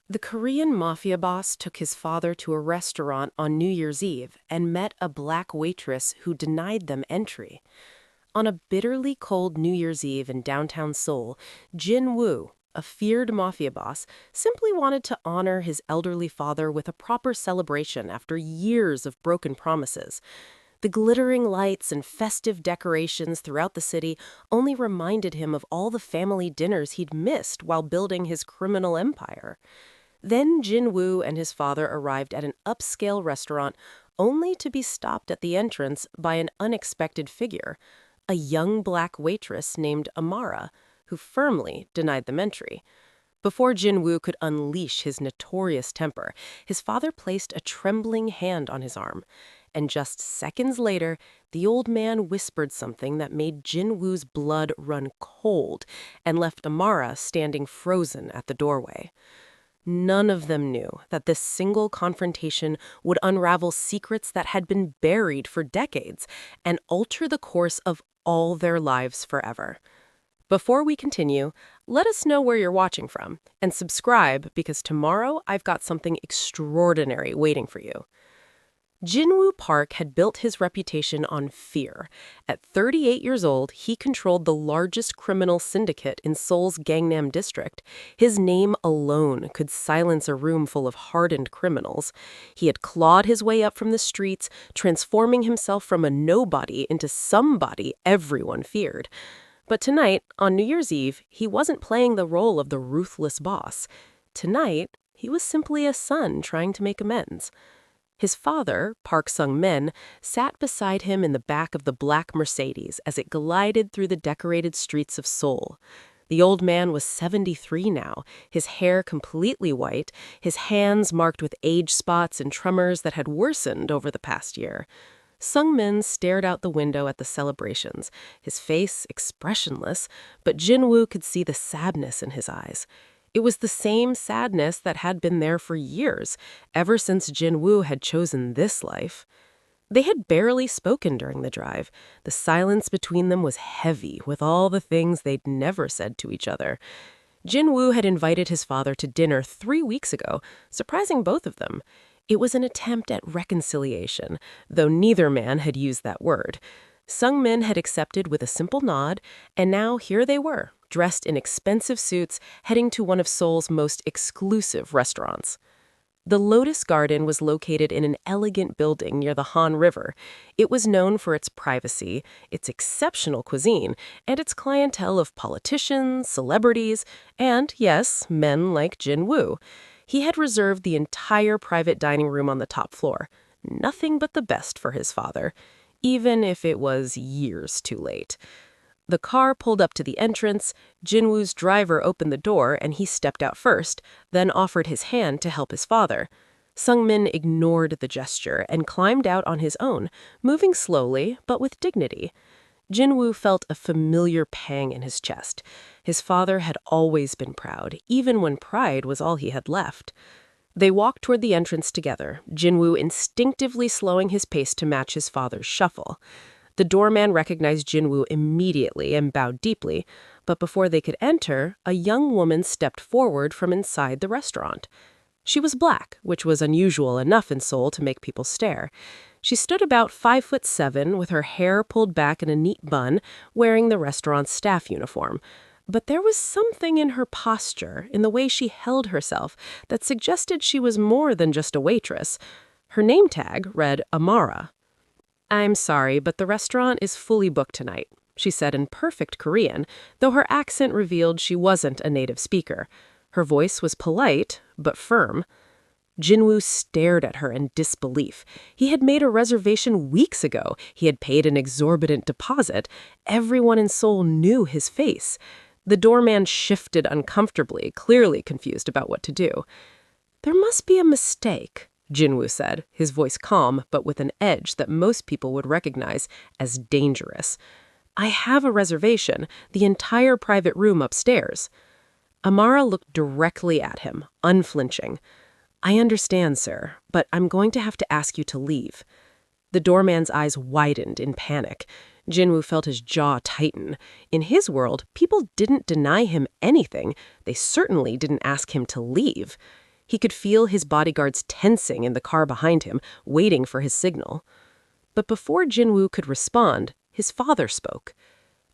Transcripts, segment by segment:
The Korean mafia boss took his father to a restaurant on New Year's Eve and met a black waitress who denied them entry. On a bitterly cold New Year's Eve in downtown Seoul, Jin Woo, a feared mafia boss, simply wanted to honor his elderly father with a proper celebration after years of broken promises. The glittering lights and festive decorations throughout the city only reminded him of all the family dinners he'd missed while building his criminal empire. Then Jin Woo and his father arrived at an upscale restaurant only to be stopped at the entrance by an unexpected figure, a young black waitress named Amara, who firmly denied them entry. Before Jin Woo could unleash his notorious temper, his father placed a trembling hand on his arm. And just seconds later, the old man whispered something that made Jin Woo's blood run cold and left Amara standing frozen at the doorway. None of them knew that this single confrontation would unravel secrets that had been buried for decades and alter the course of all their lives forever. Before we continue, let us know where you're watching from and subscribe because tomorrow I've got something extraordinary waiting for you. Jinwoo Park had built his reputation on fear. At 38 years old, he controlled the largest criminal syndicate in Seoul's Gangnam district. His name alone could silence a room full of hardened criminals. He had clawed his way up from the streets, transforming himself from a nobody into somebody everyone feared. But tonight, on New Year's Eve, he wasn't playing the role of the ruthless boss. Tonight, he was simply a son trying to make amends. His father, Park Sung-min, sat beside him in the back of the black Mercedes as it glided through the decorated streets of Seoul. The old man was 73 now, his hair completely white, his hands marked with age spots and tremors that had worsened over the past year. Sung-min stared out the window at the celebrations, his face expressionless, but Jin-woo could see the sadness in his eyes. It was the same sadness that had been there for years, ever since Jin-woo had chosen this life. They had barely spoken during the drive. The silence between them was heavy with all the things they'd never said to each other. Jin-woo had invited his father to dinner 3 weeks ago, surprising both of them. It was an attempt at reconciliation, though neither man had used that word. Sung-min had accepted with a simple nod, and now here they were, dressed in expensive suits, heading to one of Seoul's most exclusive restaurants. The Lotus Garden was located in an elegant building near the Han River. It was known for its privacy, its exceptional cuisine, and its clientele of politicians, celebrities, and, yes, men like Jin Woo. He had reserved the entire private dining room on the top floor. Nothing but the best for his father, even if it was years too late. The car pulled up to the entrance. Jinwoo's driver opened the door and he stepped out first, then offered his hand to help his father. Sung-min ignored the gesture and climbed out on his own, moving slowly but with dignity. Jinwoo felt a familiar pang in his chest. His father had always been proud, even when pride was all he had left. They walked toward the entrance together, Jinwoo instinctively slowing his pace to match his father's shuffle. The doorman recognized Jinwoo immediately and bowed deeply, but before they could enter, a young woman stepped forward from inside the restaurant. She was black, which was unusual enough in Seoul to make people stare. She stood about 5'7", with her hair pulled back in a neat bun, wearing the restaurant's staff uniform. But there was something in her posture, in the way she held herself, that suggested she was more than just a waitress. Her name tag read Amara. "I'm sorry, but the restaurant is fully booked tonight," she said in perfect Korean, though her accent revealed she wasn't a native speaker. Her voice was polite, but firm. Jinwoo stared at her in disbelief. He had made a reservation weeks ago. He had paid an exorbitant deposit. Everyone in Seoul knew his face. The doorman shifted uncomfortably, clearly confused about what to do. "There must be a mistake," Jinwoo said, his voice calm but with an edge that most people would recognize as dangerous. "I have a reservation, the entire private room upstairs." Amara looked directly at him, unflinching. "I understand, sir, but I'm going to have to ask you to leave." The doorman's eyes widened in panic. Jinwoo felt his jaw tighten. In his world, people didn't deny him anything. They certainly didn't ask him to leave. He could feel his bodyguards tensing in the car behind him, waiting for his signal. But before Jinwoo could respond, his father spoke.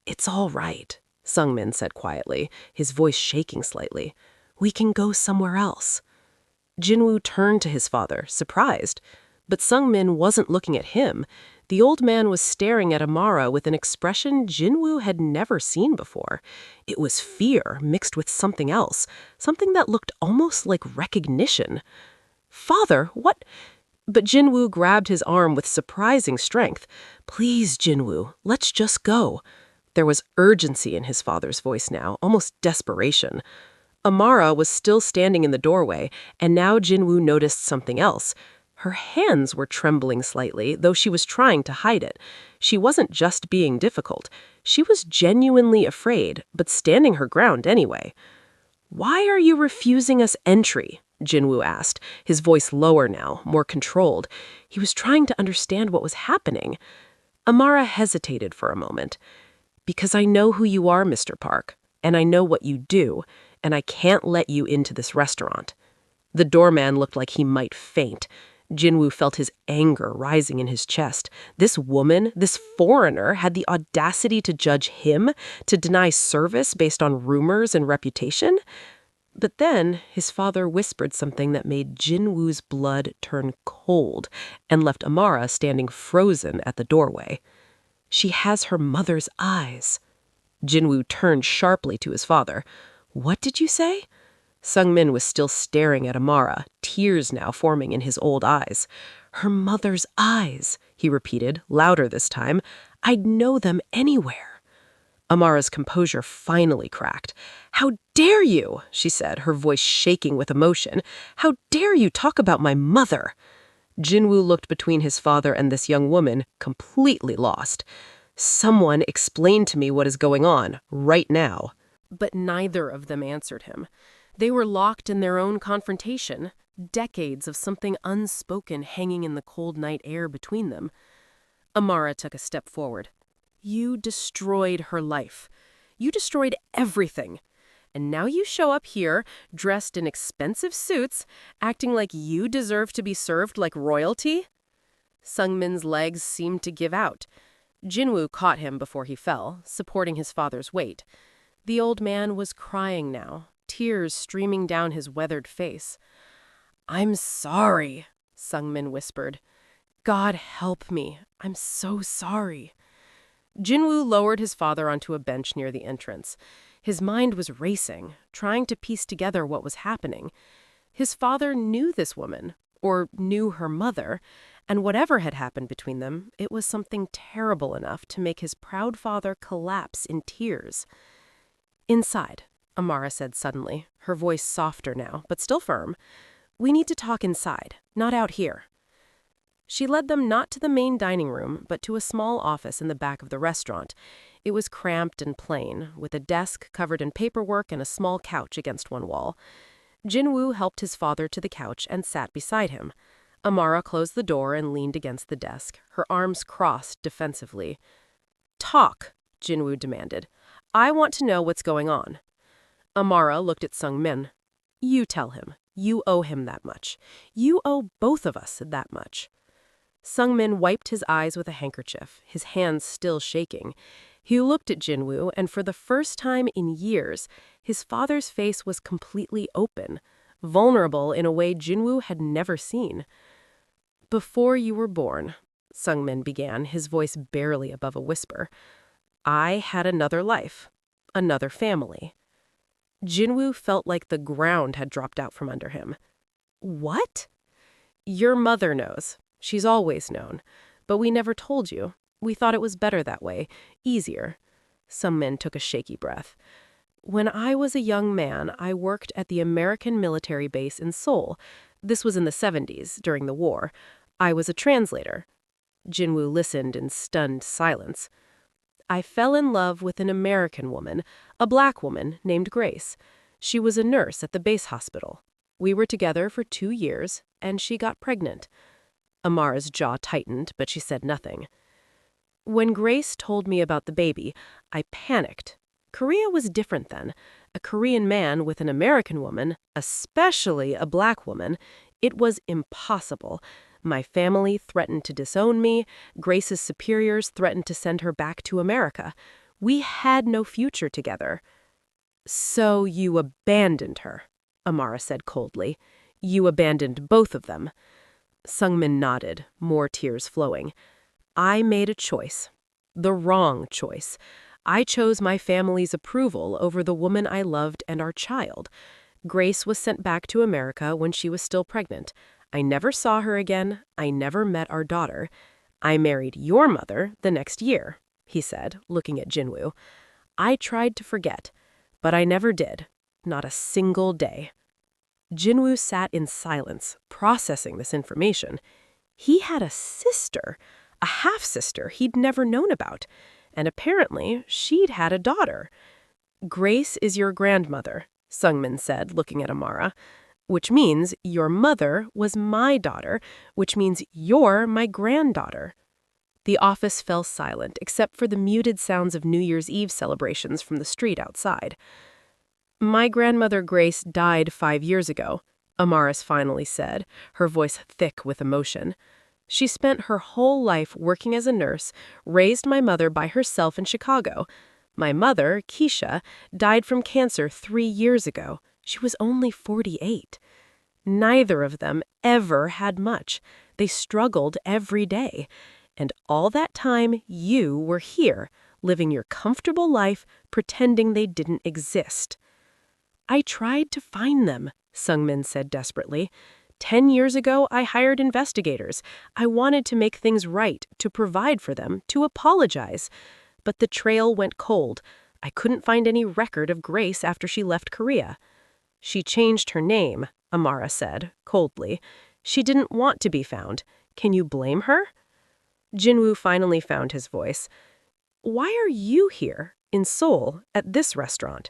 "It's all right," Sungmin said quietly, his voice shaking slightly. "We can go somewhere else." Jinwoo turned to his father, surprised. But Sungmin wasn't looking at him. The old man was staring at Amara with an expression Jinwoo had never seen before. It was fear mixed with something else, something that looked almost like recognition. "Father, what?" But Jinwoo grabbed his arm with surprising strength. "Please, Jinwoo, let's just go." There was urgency in his father's voice now, almost desperation. Amara was still standing in the doorway, and now Jinwoo noticed something else. Her hands were trembling slightly, though she was trying to hide it. She wasn't just being difficult. She was genuinely afraid, but standing her ground anyway. "Why are you refusing us entry?" Jinwoo asked, his voice lower now, more controlled. He was trying to understand what was happening. Amara hesitated for a moment. "Because I know who you are, Mr. Park, and I know what you do, and I can't let you into this restaurant." The doorman looked like he might faint. Jinwoo felt his anger rising in his chest. This woman, this foreigner, had the audacity to judge him, to deny service based on rumors and reputation. But then his father whispered something that made Jinwoo's blood turn cold and left Amara standing frozen at the doorway. "She has her mother's eyes." Jinwoo turned sharply to his father. "What did you say?" Sungmin was still staring at Amara, tears now forming in his old eyes. "Her mother's eyes," he repeated, louder this time. "I'd know them anywhere." Amara's composure finally cracked. "How dare you?" she said, her voice shaking with emotion. "How dare you talk about my mother?" Jinwoo looked between his father and this young woman, completely lost. "Someone explain to me what is going on, right now." But neither of them answered him. They were locked in their own confrontation, decades of something unspoken hanging in the cold night air between them. Amara took a step forward. "You destroyed her life. You destroyed everything. And now you show up here, dressed in expensive suits, acting like you deserve to be served like royalty?" Sungmin's legs seemed to give out. Jinwoo caught him before he fell, supporting his father's weight. The old man was crying now, tears streaming down his weathered face. "I'm sorry," Sungmin whispered. "God help me. I'm so sorry." Jinwoo lowered his father onto a bench near the entrance. His mind was racing, trying to piece together what was happening. His father knew this woman, or knew her mother, and whatever had happened between them, it was something terrible enough to make his proud father collapse in tears. "Inside," Amara said suddenly, her voice softer now, but still firm. "We need to talk inside, not out here." She led them not to the main dining room, but to a small office in the back of the restaurant. It was cramped and plain, with a desk covered in paperwork and a small couch against one wall. Jinwoo helped his father to the couch and sat beside him. Amara closed the door and leaned against the desk, her arms crossed defensively. "Talk," Jinwoo demanded. "I want to know what's going on." Amara looked at Sungmin. "You tell him. You owe him that much. You owe both of us that much." Sungmin wiped his eyes with a handkerchief, his hands still shaking. He looked at Jinwoo, and for the first time in years, his father's face was completely open, vulnerable in a way Jinwoo had never seen. "Before you were born," Sungmin began, his voice barely above a whisper, "I had another life, another family." Jinwoo felt like the ground had dropped out from under him. "What?" "Your mother knows. She's always known. But we never told you. We thought it was better that way, easier." Sungmin took a shaky breath. "When I was a young man, I worked at the American military base in Seoul. This was in the 70s, during the war. I was a translator." Jinwoo listened in stunned silence. "I fell in love with an American woman, a black woman named Grace. She was a nurse at the base hospital. We were together for 2 years, and she got pregnant." Amara's jaw tightened, but she said nothing. "When Grace told me about the baby, I panicked. Korea was different then. A Korean man with an American woman, especially a black woman, it was impossible. My family threatened to disown me. Grace's superiors threatened to send her back to America. We had no future together. So you abandoned her, Amara said coldly. You abandoned both of them. Sungmin nodded, more tears flowing. I made a choice. The wrong choice. I chose my family's approval over the woman I loved and our child. Grace was sent back to America when she was still pregnant. I never saw her again. I never met our daughter. I married your mother the next year, he said, looking at Jinwoo. I tried to forget, but I never did. Not a single day. Jinwoo sat in silence, processing this information. He had a sister, a half-sister he'd never known about, and apparently she'd had a daughter. Grace is your grandmother, Sungmin said, looking at Amara, which means your mother was my daughter, which means you're my granddaughter. The office fell silent, except for the muted sounds of New Year's Eve celebrations from the street outside. My grandmother Grace died 5 years ago, Amaris finally said, her voice thick with emotion. She spent her whole life working as a nurse, raised my mother by herself in Chicago. My mother, Keisha, died from cancer 3 years ago. She was only 48. Neither of them ever had much. They struggled every day. And all that time, you were here, living your comfortable life, pretending they didn't exist. I tried to find them, Sungmin said desperately. 10 years ago, I hired investigators. I wanted to make things right, to provide for them, to apologize. But the trail went cold. I couldn't find any record of Grace after she left Korea. She changed her name, Amara said, coldly. She didn't want to be found. Can you blame her? Jinwoo finally found his voice. Why are you here, in Seoul, at this restaurant?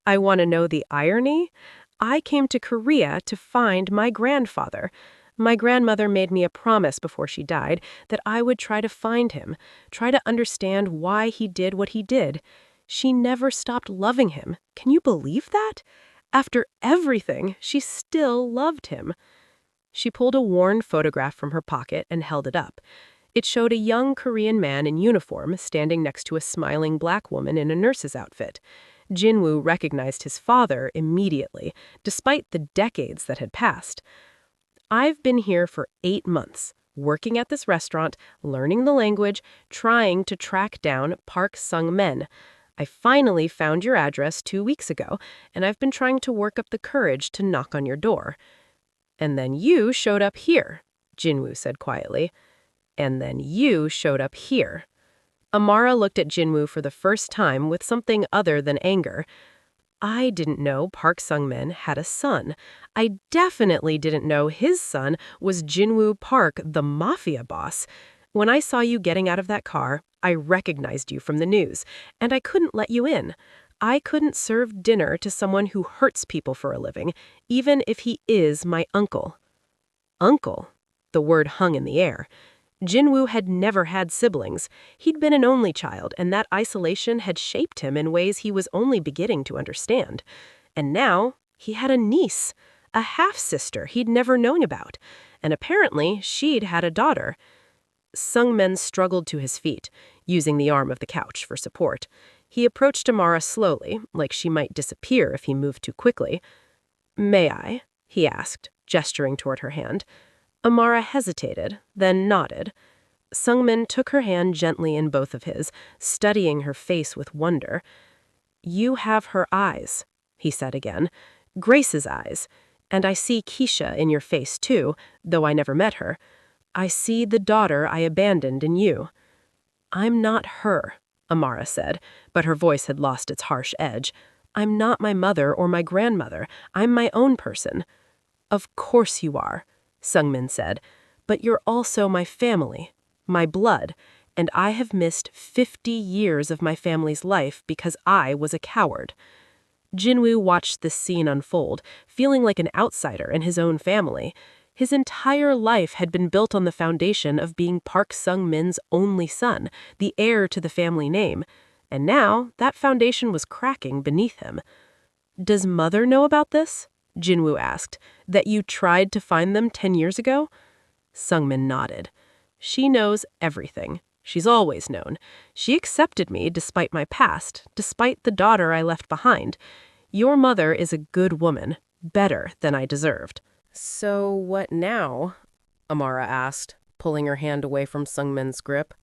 I want to know the irony? I came to Korea to find my grandfather. My grandmother made me a promise before she died that I would try to find him, try to understand why he did what he did. She never stopped loving him. Can you believe that? After everything, she still loved him. She pulled a worn photograph from her pocket and held it up. It showed a young Korean man in uniform standing next to a smiling black woman in a nurse's outfit. Jinwoo recognized his father immediately, despite the decades that had passed. I've been here for 8 months, working at this restaurant, learning the language, trying to track down Park Sung-min. I finally found your address 2 weeks ago, and I've been trying to work up the courage to knock on your door. And then you showed up here, Jinwoo said quietly. And then you showed up here. Amara looked at Jinwoo for the first time with something other than anger. I didn't know Park Sung-min had a son. I definitely didn't know his son was Jinwoo Park, the Mafia boss. When I saw you getting out of that car, I recognized you from the news, and I couldn't let you in. I couldn't serve dinner to someone who hurts people for a living, even if he is my uncle. Uncle? The word hung in the air. Jinwoo had never had siblings. He'd been an only child, and that isolation had shaped him in ways he was only beginning to understand. And now, he had a niece, a half-sister he'd never known about, and apparently she'd had a daughter. Sungmin struggled to his feet, using the arm of the couch for support. He approached Amara slowly, like she might disappear if he moved too quickly. "May I?" he asked, gesturing toward her hand. Amara hesitated, then nodded. Sungmin took her hand gently in both of his, studying her face with wonder. "You have her eyes," he said again. "Grace's eyes. And I see Keisha in your face too, though I never met her. I see the daughter I abandoned in you." "I'm not her," Amara said, but her voice had lost its harsh edge. "I'm not my mother or my grandmother. I'm my own person." "Of course you are," Sungmin said, "but you're also my family, my blood, and I have missed 50 years of my family's life because I was a coward." Jinwoo watched this scene unfold, feeling like an outsider in his own family. His entire life had been built on the foundation of being Park Sung-min's only son, the heir to the family name. And now, that foundation was cracking beneath him. "Does Mother know about this?" Jinwoo asked. "That you tried to find them 10 years ago?" Sungmin nodded. "She knows everything. She's always known. She accepted me despite my past, despite the daughter I left behind. Your mother is a good woman, better than I deserved." "So what now?" Amara asked, pulling her hand away from Sungmin's grip.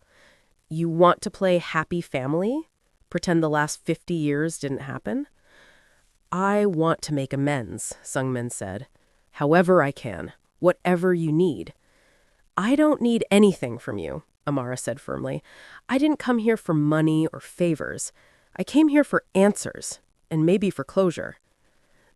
"You want to play happy family? Pretend the last 50 years didn't happen?" "I want to make amends," Sungmin said. "However I can, whatever you need." "I don't need anything from you," Amara said firmly. "I didn't come here for money or favors. I came here for answers, and maybe for closure."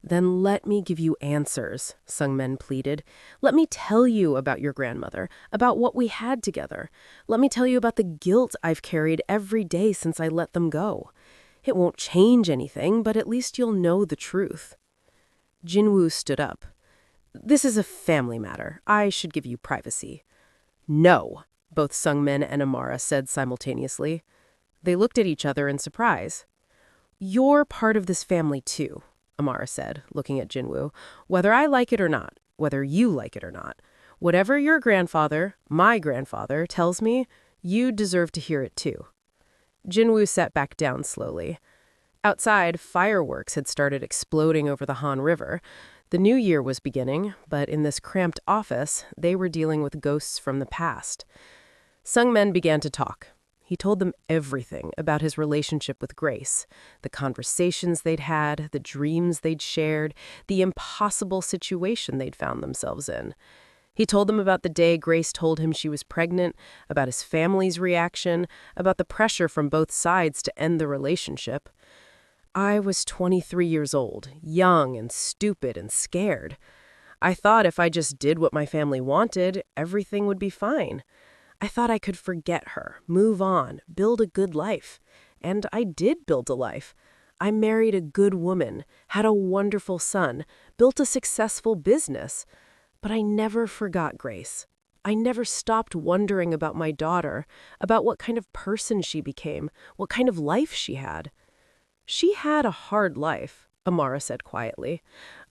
"Then let me give you answers," Sungmin pleaded. "Let me tell you about your grandmother, about what we had together. Let me tell you about the guilt I've carried every day since I let them go. It won't change anything, but at least you'll know the truth." Jinwoo stood up. "This is a family matter. I should give you privacy." "No," both Sungmin and Amara said simultaneously. They looked at each other in surprise. "You're part of this family too," Amara said, looking at Jinwoo. "Whether I like it or not, whether you like it or not. Whatever your grandfather, my grandfather, tells me, you deserve to hear it too." Jinwoo sat back down slowly. Outside, fireworks had started exploding over the Han River. The new year was beginning, but in this cramped office, they were dealing with ghosts from the past. Sungmin began to talk. He told them everything about his relationship with Grace, the conversations they'd had, the dreams they'd shared, the impossible situation they'd found themselves in. He told them about the day Grace told him she was pregnant, about his family's reaction, about the pressure from both sides to end the relationship. "I was 23 years old, young and stupid and scared. I thought if I just did what my family wanted, everything would be fine. I thought I could forget her, move on, build a good life. And I did build a life. I married a good woman, had a wonderful son, built a successful business. But I never forgot Grace. I never stopped wondering about my daughter, about what kind of person she became, what kind of life she had." "She had a hard life," Amara said quietly.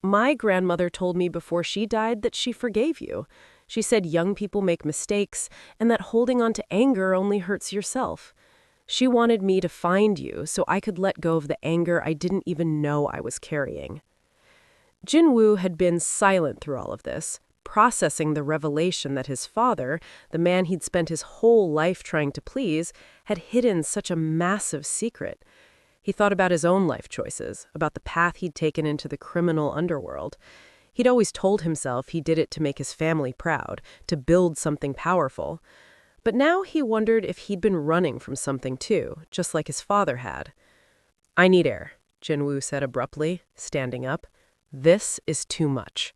"My grandmother told me before she died that she forgave you. She said young people make mistakes and that holding on to anger only hurts yourself. She wanted me to find you so I could let go of the anger I didn't even know I was carrying." Jinwoo had been silent through all of this, processing the revelation that his father, the man he'd spent his whole life trying to please, had hidden such a massive secret. He thought about his own life choices, about the path he'd taken into the criminal underworld. He'd always told himself he did it to make his family proud, to build something powerful. But now he wondered if he'd been running from something too, just like his father had. "I need air," Jinwoo said abruptly, standing up. "This is too much."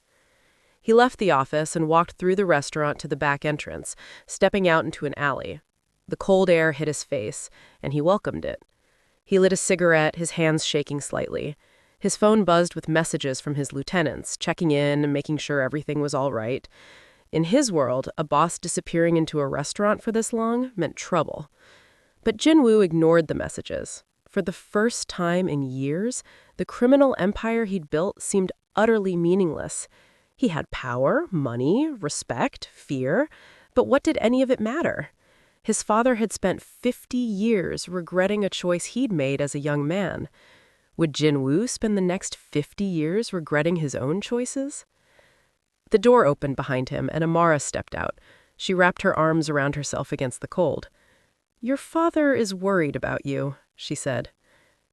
He left the office and walked through the restaurant to the back entrance, stepping out into an alley. The cold air hit his face, and he welcomed it. He lit a cigarette, his hands shaking slightly. His phone buzzed with messages from his lieutenants, checking in and making sure everything was all right. In his world, a boss disappearing into a restaurant for this long meant trouble. But Jinwoo ignored the messages. For the first time in years, the criminal empire he'd built seemed utterly meaningless. He had power, money, respect, fear, but what did any of it matter? His father had spent 50 years regretting a choice he'd made as a young man. Would Jinwoo spend the next 50 years regretting his own choices? The door opened behind him, and Amara stepped out. She wrapped her arms around herself against the cold. "Your father is worried about you," she said.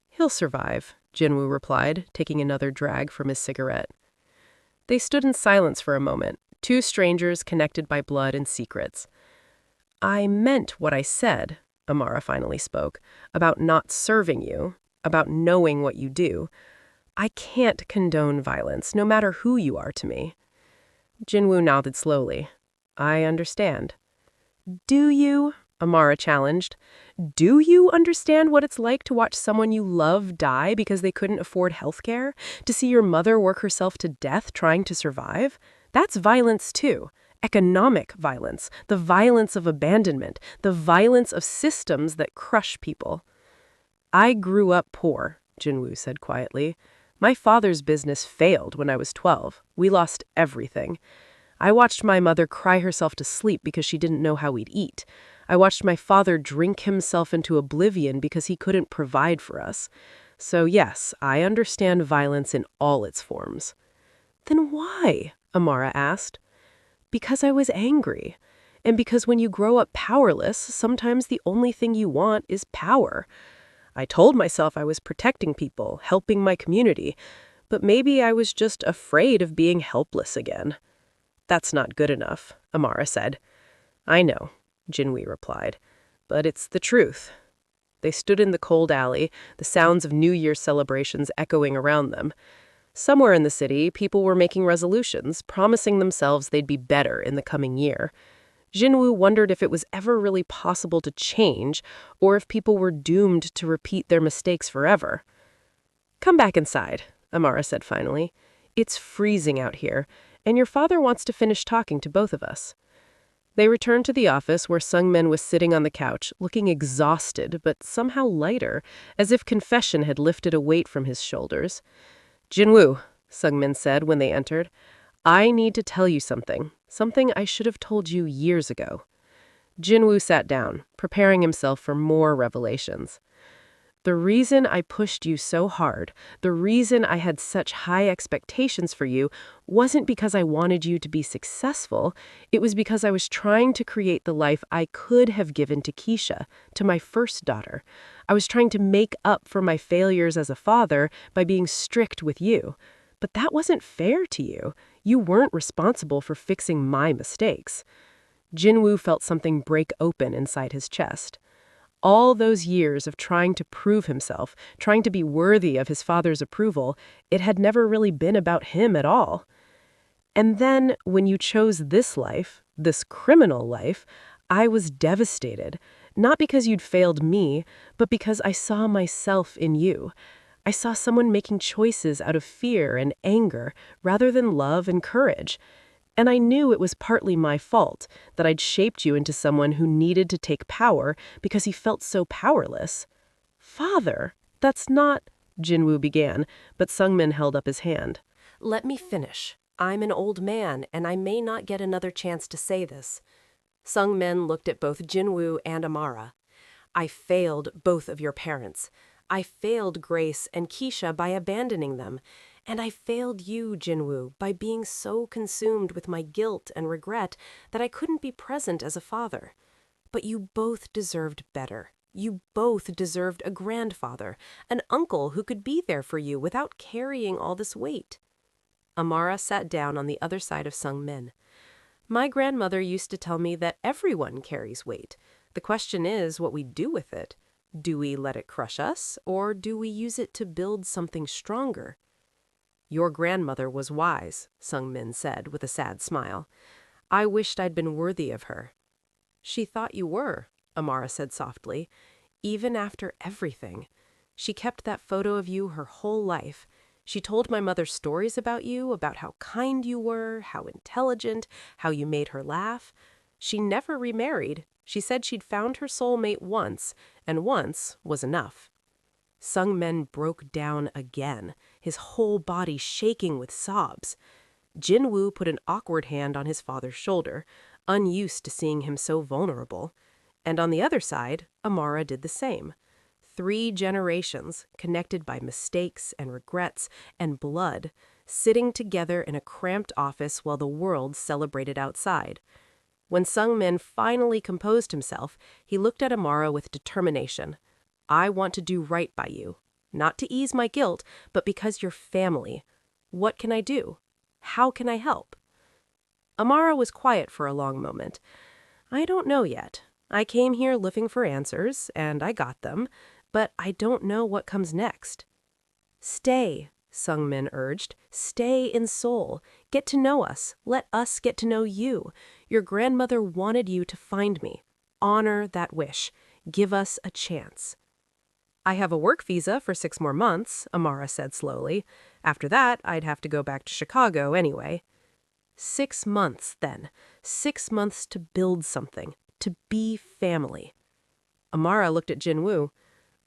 "He'll survive," Jinwoo replied, taking another drag from his cigarette. They stood in silence for a moment, two strangers connected by blood and secrets. "I meant what I said," Amara finally spoke, "about not serving you, about knowing what you do. I can't condone violence, no matter who you are to me." Jinwoo nodded slowly. "I understand." "Do you?" Amara challenged. "Do you understand what it's like to watch someone you love die because they couldn't afford health care? To see your mother work herself to death trying to survive? That's violence too. Economic violence, the violence of abandonment, the violence of systems that crush people." I grew up poor, Jinwoo said quietly. My father's business failed when I was 12. We lost everything. I watched my mother cry herself to sleep because she didn't know how we'd eat. I watched my father drink himself into oblivion because he couldn't provide for us. So yes, I understand violence in all its forms. Then why? Amara asked. Because I was angry. And because when you grow up powerless, sometimes the only thing you want is power. I told myself I was protecting people, helping my community, but maybe I was just afraid of being helpless again. That's not good enough, Amara said. I know, Jinwoo replied, but it's the truth. They stood in the cold alley, the sounds of New Year's celebrations echoing around them. Somewhere in the city, people were making resolutions, promising themselves they'd be better in the coming year. Jinwoo wondered if it was ever really possible to change, or if people were doomed to repeat their mistakes forever. Come back inside, Amara said finally. It's freezing out here, and your father wants to finish talking to both of us. They returned to the office where Sungmin was sitting on the couch, looking exhausted but somehow lighter, as if confession had lifted a weight from his shoulders. Jinwoo, Sungmin said when they entered, I need to tell you something I should have told you years ago. Jinwoo sat down, preparing himself for more revelations. The reason I pushed you so hard, the reason I had such high expectations for you, wasn't because I wanted you to be successful. It was because I was trying to create the life I could have given to Keisha, to my first daughter. I was trying to make up for my failures as a father by being strict with you. But that wasn't fair to you. You weren't responsible for fixing my mistakes. Jinwoo felt something break open inside his chest. All those years of trying to prove himself, trying to be worthy of his father's approval, it had never really been about him at all. And then, when you chose this life, this criminal life, I was devastated. Not because you'd failed me, but because I saw myself in you. I saw someone making choices out of fear and anger rather than love and courage. And I knew it was partly my fault, that I'd shaped you into someone who needed to take power because he felt so powerless. Father, that's not, Jinwoo began, but Sungmin held up his hand. Let me finish. I'm an old man, and I may not get another chance to say this. Sungmin looked at both Jinwoo and Amara. I failed both of your parents. I failed Grace and Keisha by abandoning them. And I failed you, Jinwoo, by being so consumed with my guilt and regret that I couldn't be present as a father. But you both deserved better. You both deserved a grandfather, an uncle who could be there for you without carrying all this weight. Amara sat down on the other side of Sungmin. My grandmother used to tell me that everyone carries weight. The question is what we do with it. Do we let it crush us, or do we use it to build something stronger? Your grandmother was wise, Sungmin said with a sad smile. I wished I'd been worthy of her. She thought you were, Amara said softly, even after everything. She kept that photo of you her whole life. She told my mother stories about you, about how kind you were, how intelligent, how you made her laugh. She never remarried. She said she'd found her soulmate once, and once was enough. Sungmin broke down again, his whole body shaking with sobs. Jinwoo put an awkward hand on his father's shoulder, unused to seeing him so vulnerable. And on the other side, Amara did the same. 3 generations, connected by mistakes and regrets and blood, sitting together in a cramped office while the world celebrated outside. When Sungmin finally composed himself, he looked at Amara with determination. I want to do right by you. Not to ease my guilt, but because you're family. What can I do? How can I help? Amara was quiet for a long moment. I don't know yet. I came here looking for answers, and I got them, but I don't know what comes next. Stay, Sungmin urged. Stay in Seoul. Get to know us. Let us get to know you. Your grandmother wanted you to find me. Honor that wish. Give us a chance. I have a work visa for 6 more months, Amara said slowly. After that, I'd have to go back to Chicago anyway. 6 months, then. 6 months to build something, to be family. Amara looked at Jinwoo.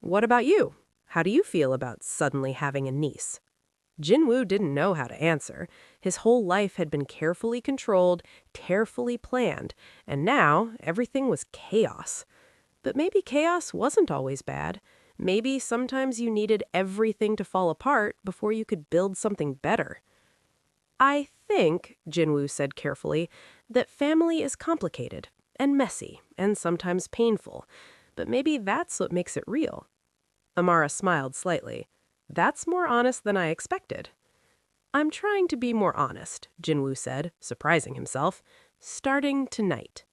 What about you? How do you feel about suddenly having a niece? Jinwoo didn't know how to answer. His whole life had been carefully controlled, carefully planned, and now everything was chaos. But maybe chaos wasn't always bad. Maybe sometimes you needed everything to fall apart before you could build something better. I think, Jinwoo said carefully, that family is complicated and messy and sometimes painful, but maybe that's what makes it real. Amara smiled slightly. That's more honest than I expected. I'm trying to be more honest, Jinwoo said, surprising himself, starting tonight.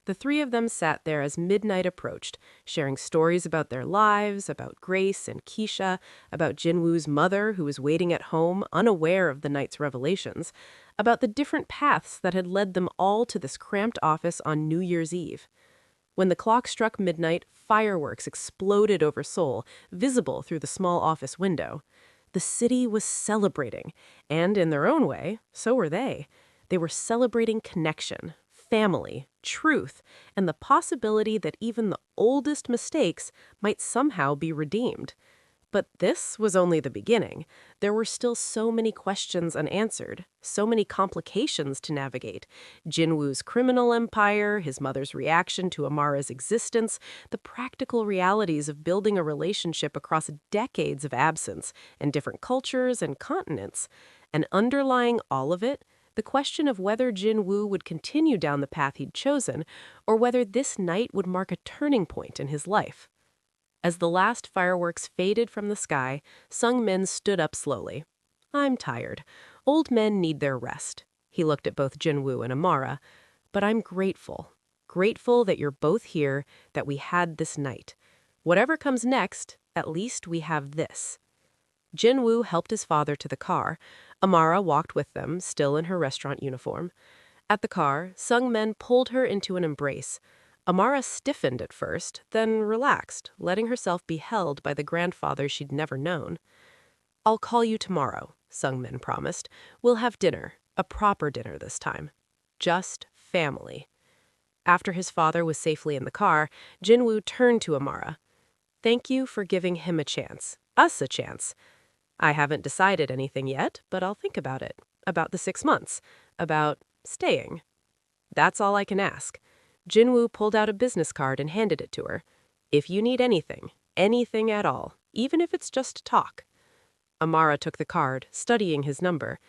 The three of them sat there as midnight approached, sharing stories about their lives, about Grace and Keisha, about Jinwoo's mother who was waiting at home, unaware of the night's revelations, about the different paths that had led them all to this cramped office on New Year's Eve. When the clock struck midnight, fireworks exploded over Seoul, visible through the small office window. The city was celebrating, and in their own way, so were they. They were celebrating connection, family, truth, and the possibility that even the oldest mistakes might somehow be redeemed. But this was only the beginning. There were still so many questions unanswered, so many complications to navigate. Jinwoo's criminal empire, his mother's reaction to Amara's existence, the practical realities of building a relationship across decades of absence and different cultures and continents. And underlying all of it, the question of whether Jinwoo would continue down the path he'd chosen, or whether this night would mark a turning point in his life. As the last fireworks faded from the sky, Sung-min stood up slowly. I'm tired. Old men need their rest. He looked at both Jinwoo and Amara. But I'm grateful. Grateful that you're both here, that we had this night. Whatever comes next, at least we have this. Jinwoo helped his father to the car. Amara walked with them, still in her restaurant uniform. At the car, Sung-min pulled her into an embrace. Amara stiffened at first, then relaxed, letting herself be held by the grandfather she'd never known. I'll call you tomorrow, Sung-min promised. We'll have dinner, a proper dinner this time. Just family. After his father was safely in the car, Jinwoo turned to Amara. Thank you for giving him a chance, us a chance. I haven't decided anything yet, but I'll think about it. About the 6 months. About staying. That's all I can ask. Jinwoo pulled out a business card and handed it to her. If you need anything, anything at all, even if it's just talk. Amara took the card, studying his number.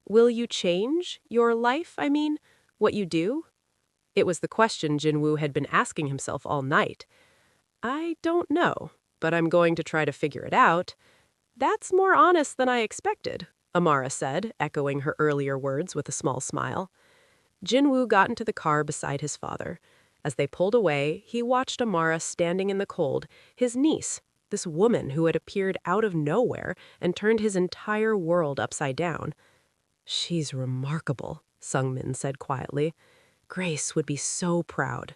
Will you change? Your life, I mean? What you do? It was the question Jinwoo had been asking himself all night. I don't know, but I'm going to try to figure it out. That's more honest than I expected, Amara said, echoing her earlier words with a small smile. Jinwoo got into the car beside his father. As they pulled away, he watched Amara standing in the cold, his niece, this woman who had appeared out of nowhere and turned his entire world upside down. She's remarkable, Sung-min said quietly. Grace would be so proud.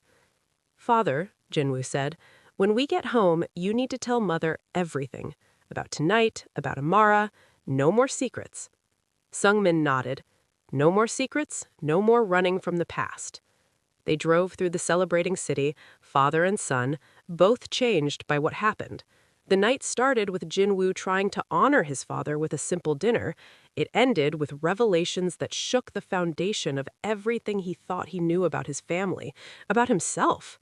Father, Jinwoo said, when we get home, you need to tell Mother everything. About tonight, about Amara, no more secrets. Sung-min nodded. No more secrets, no more running from the past. They drove through the celebrating city, father and son, both changed by what happened. The night started with Jinwoo trying to honor his father with a simple dinner. It ended with revelations that shook the foundation of everything he thought he knew about his family, about himself.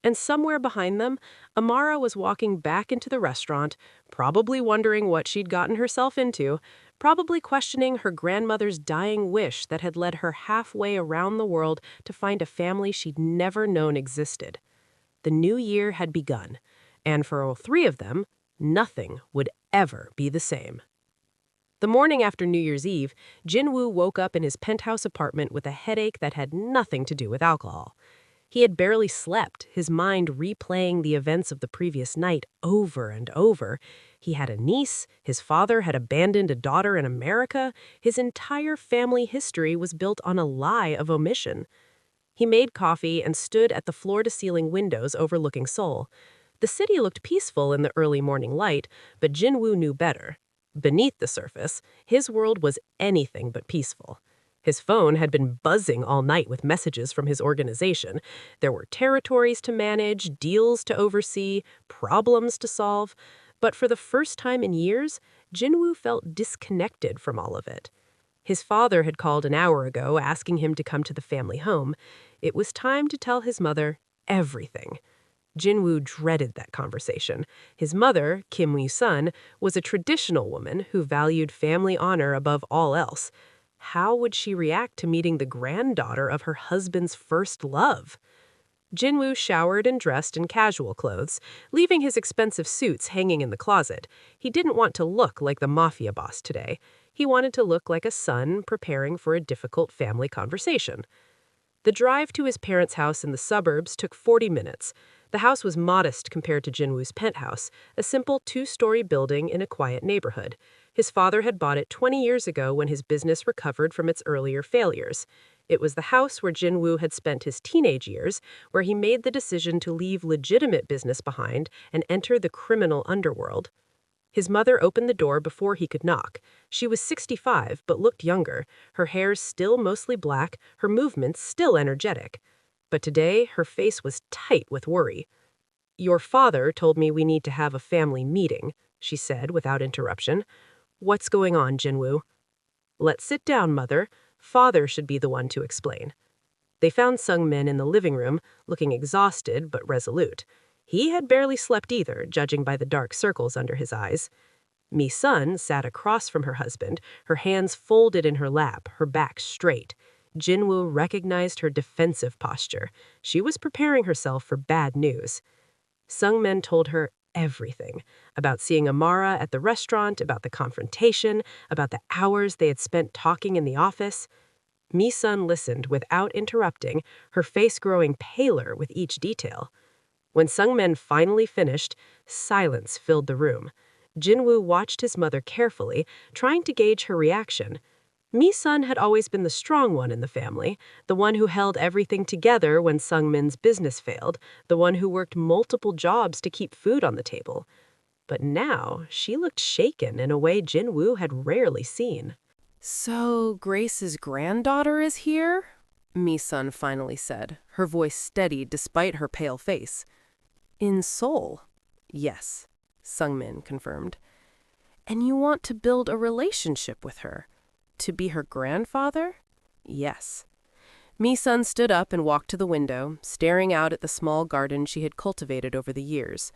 And somewhere behind them, Amara was walking back into the restaurant, probably wondering what she'd gotten herself into, probably questioning her grandmother's dying wish that had led her halfway around the world to find a family she'd never known existed. The new year had begun, and for all three of them, nothing would ever be the same. The morning after New Year's Eve, Jinwoo woke up in his penthouse apartment with a headache that had nothing to do with alcohol. He had barely slept, his mind replaying the events of the previous night over and over. He had a niece, his father had abandoned a daughter in America, his entire family history was built on a lie of omission. He made coffee and stood at the floor-to-ceiling windows overlooking Seoul. The city looked peaceful in the early morning light, but Jinwoo knew better. Beneath the surface, his world was anything but peaceful. His phone had been buzzing all night with messages from his organization. There were territories to manage, deals to oversee, problems to solve. But for the first time in years, Jinwoo felt disconnected from all of it. His father had called an hour ago asking him to come to the family home. It was time to tell his mother everything. Jinwoo dreaded that conversation. His mother, Kim Woo-sun, was a traditional woman who valued family honor above all else. How would she react to meeting the granddaughter of her husband's first love? Jinwoo showered and dressed in casual clothes, leaving his expensive suits hanging in the closet. He didn't want to look like the Mafia boss today. He wanted to look like a son preparing for a difficult family conversation. The drive to his parents' house in the suburbs took 40 minutes. The house was modest compared to Jinwoo's penthouse, a simple two-story building in a quiet neighborhood. His father had bought it 20 years ago when his business recovered from its earlier failures. It was the house where Jinwoo had spent his teenage years, where he made the decision to leave legitimate business behind and enter the criminal underworld. His mother opened the door before he could knock. She was 65, but looked younger, her hair still mostly black, her movements still energetic. But today, her face was tight with worry. "Your father told me we need to have a family meeting," she said without interruption. "What's going on, Jinwoo?" "Let's sit down, Mother. Father should be the one to explain." They found Sung-min in the living room, looking exhausted but resolute. He had barely slept either, judging by the dark circles under his eyes. Mi-sun sat across from her husband, her hands folded in her lap, her back straight. Jinwoo recognized her defensive posture. She was preparing herself for bad news. Sung-min told her everything, about seeing Amara at the restaurant, about the confrontation, about the hours they had spent talking in the office. Mi-sun listened without interrupting, her face growing paler with each detail. When Sung-min finally finished, silence filled the room. Jinwoo watched his mother carefully, trying to gauge her reaction. Mi-sun had always been the strong one in the family, the one who held everything together when Sung-min's business failed, the one who worked multiple jobs to keep food on the table. But now, she looked shaken in a way Jinwoo had rarely seen. "So, Grace's granddaughter is here?" Mi-sun finally said, her voice steady despite her pale face. "In Seoul?" "Yes," Sung-min confirmed. "And you want to build a relationship with her? To be her grandfather?" "Yes." Mi-sun stood up and walked to the window, staring out at the small garden she had cultivated over the years.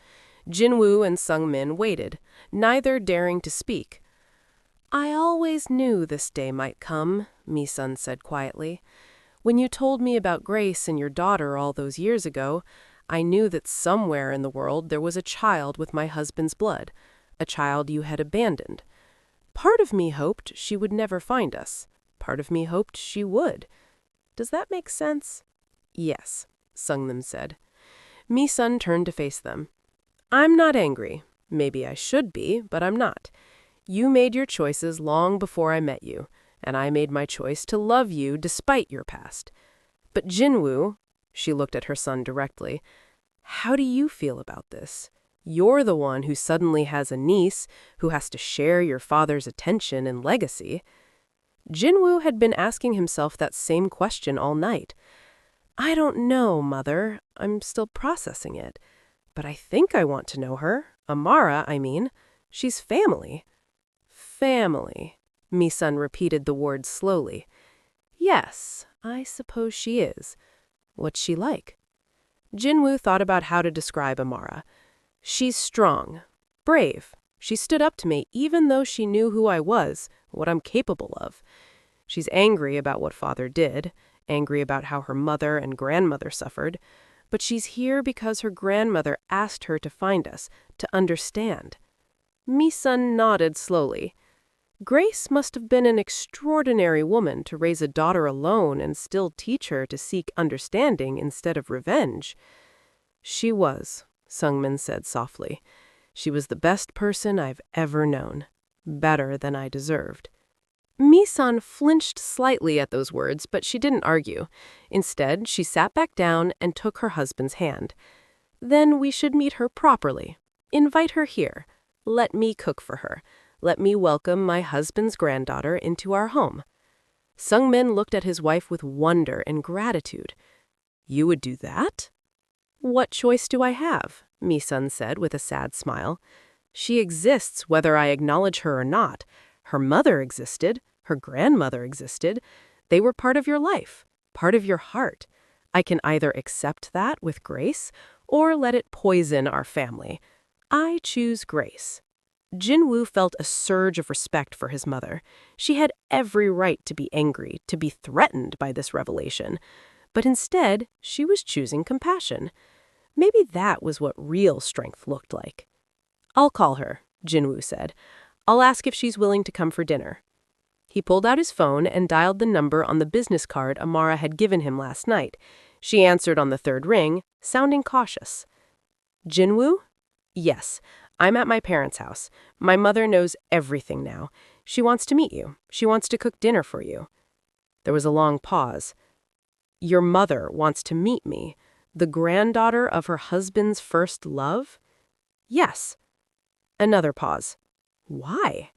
Jinwoo and Sung-min waited, neither daring to speak. "I always knew this day might come," Mi-sun said quietly. "When you told me about Grace and your daughter all those years ago, I knew that somewhere in the world there was a child with my husband's blood, a child you had abandoned. Part of me hoped she would never find us. Part of me hoped she would. Does that make sense?" "Yes," Sung-min said. Mi-sun turned to face them. "I'm not angry. Maybe I should be, but I'm not. You made your choices long before I met you, and I made my choice to love you despite your past. But Jinwoo," she looked at her son directly, "how do you feel about this? You're the one who suddenly has a niece, who has to share your father's attention and legacy." Jinwoo had been asking himself that same question all night. "I don't know, Mother. I'm still processing it. But I think I want to know her. Amara, I mean. She's family." "Family," Mi-sun repeated the word slowly. "Yes, I suppose she is. What's she like?" Jinwoo thought about how to describe Amara. "She's strong, brave. She stood up to me even though she knew who I was, what I'm capable of. She's angry about what Father did, angry about how her mother and grandmother suffered, but she's here because her grandmother asked her to find us, to understand." Mi-sun nodded slowly. "Grace must have been an extraordinary woman to raise a daughter alone and still teach her to seek understanding instead of revenge." "She was," Sung-min said softly. "She was the best person I've ever known. Better than I deserved." Mi-sun flinched slightly at those words, but she didn't argue. Instead, she sat back down and took her husband's hand. "Then we should meet her properly. Invite her here. Let me cook for her. Let me welcome my husband's granddaughter into our home." Sungmin looked at his wife with wonder and gratitude. You would do that? What choice do I have? Mi-sun said with a sad smile. She exists whether I acknowledge her or not. Her mother existed. Her grandmother existed. They were part of your life, part of your heart. I can either accept that with grace or let it poison our family. I choose grace. Jinwoo felt a surge of respect for his mother. She had every right to be angry, to be threatened by this revelation. But instead, she was choosing compassion. Maybe that was what real strength looked like. I'll call her, Jinwoo said. I'll ask if she's willing to come for dinner. He pulled out his phone and dialed the number on the business card Amara had given him last night. She answered on the third ring, sounding cautious. Jinwoo? Yes, I'm at my parents' house. My mother knows everything now. She wants to meet you. She wants to cook dinner for you. There was a long pause. Your mother wants to meet me, the granddaughter of her husband's first love? Yes. Another pause. Why?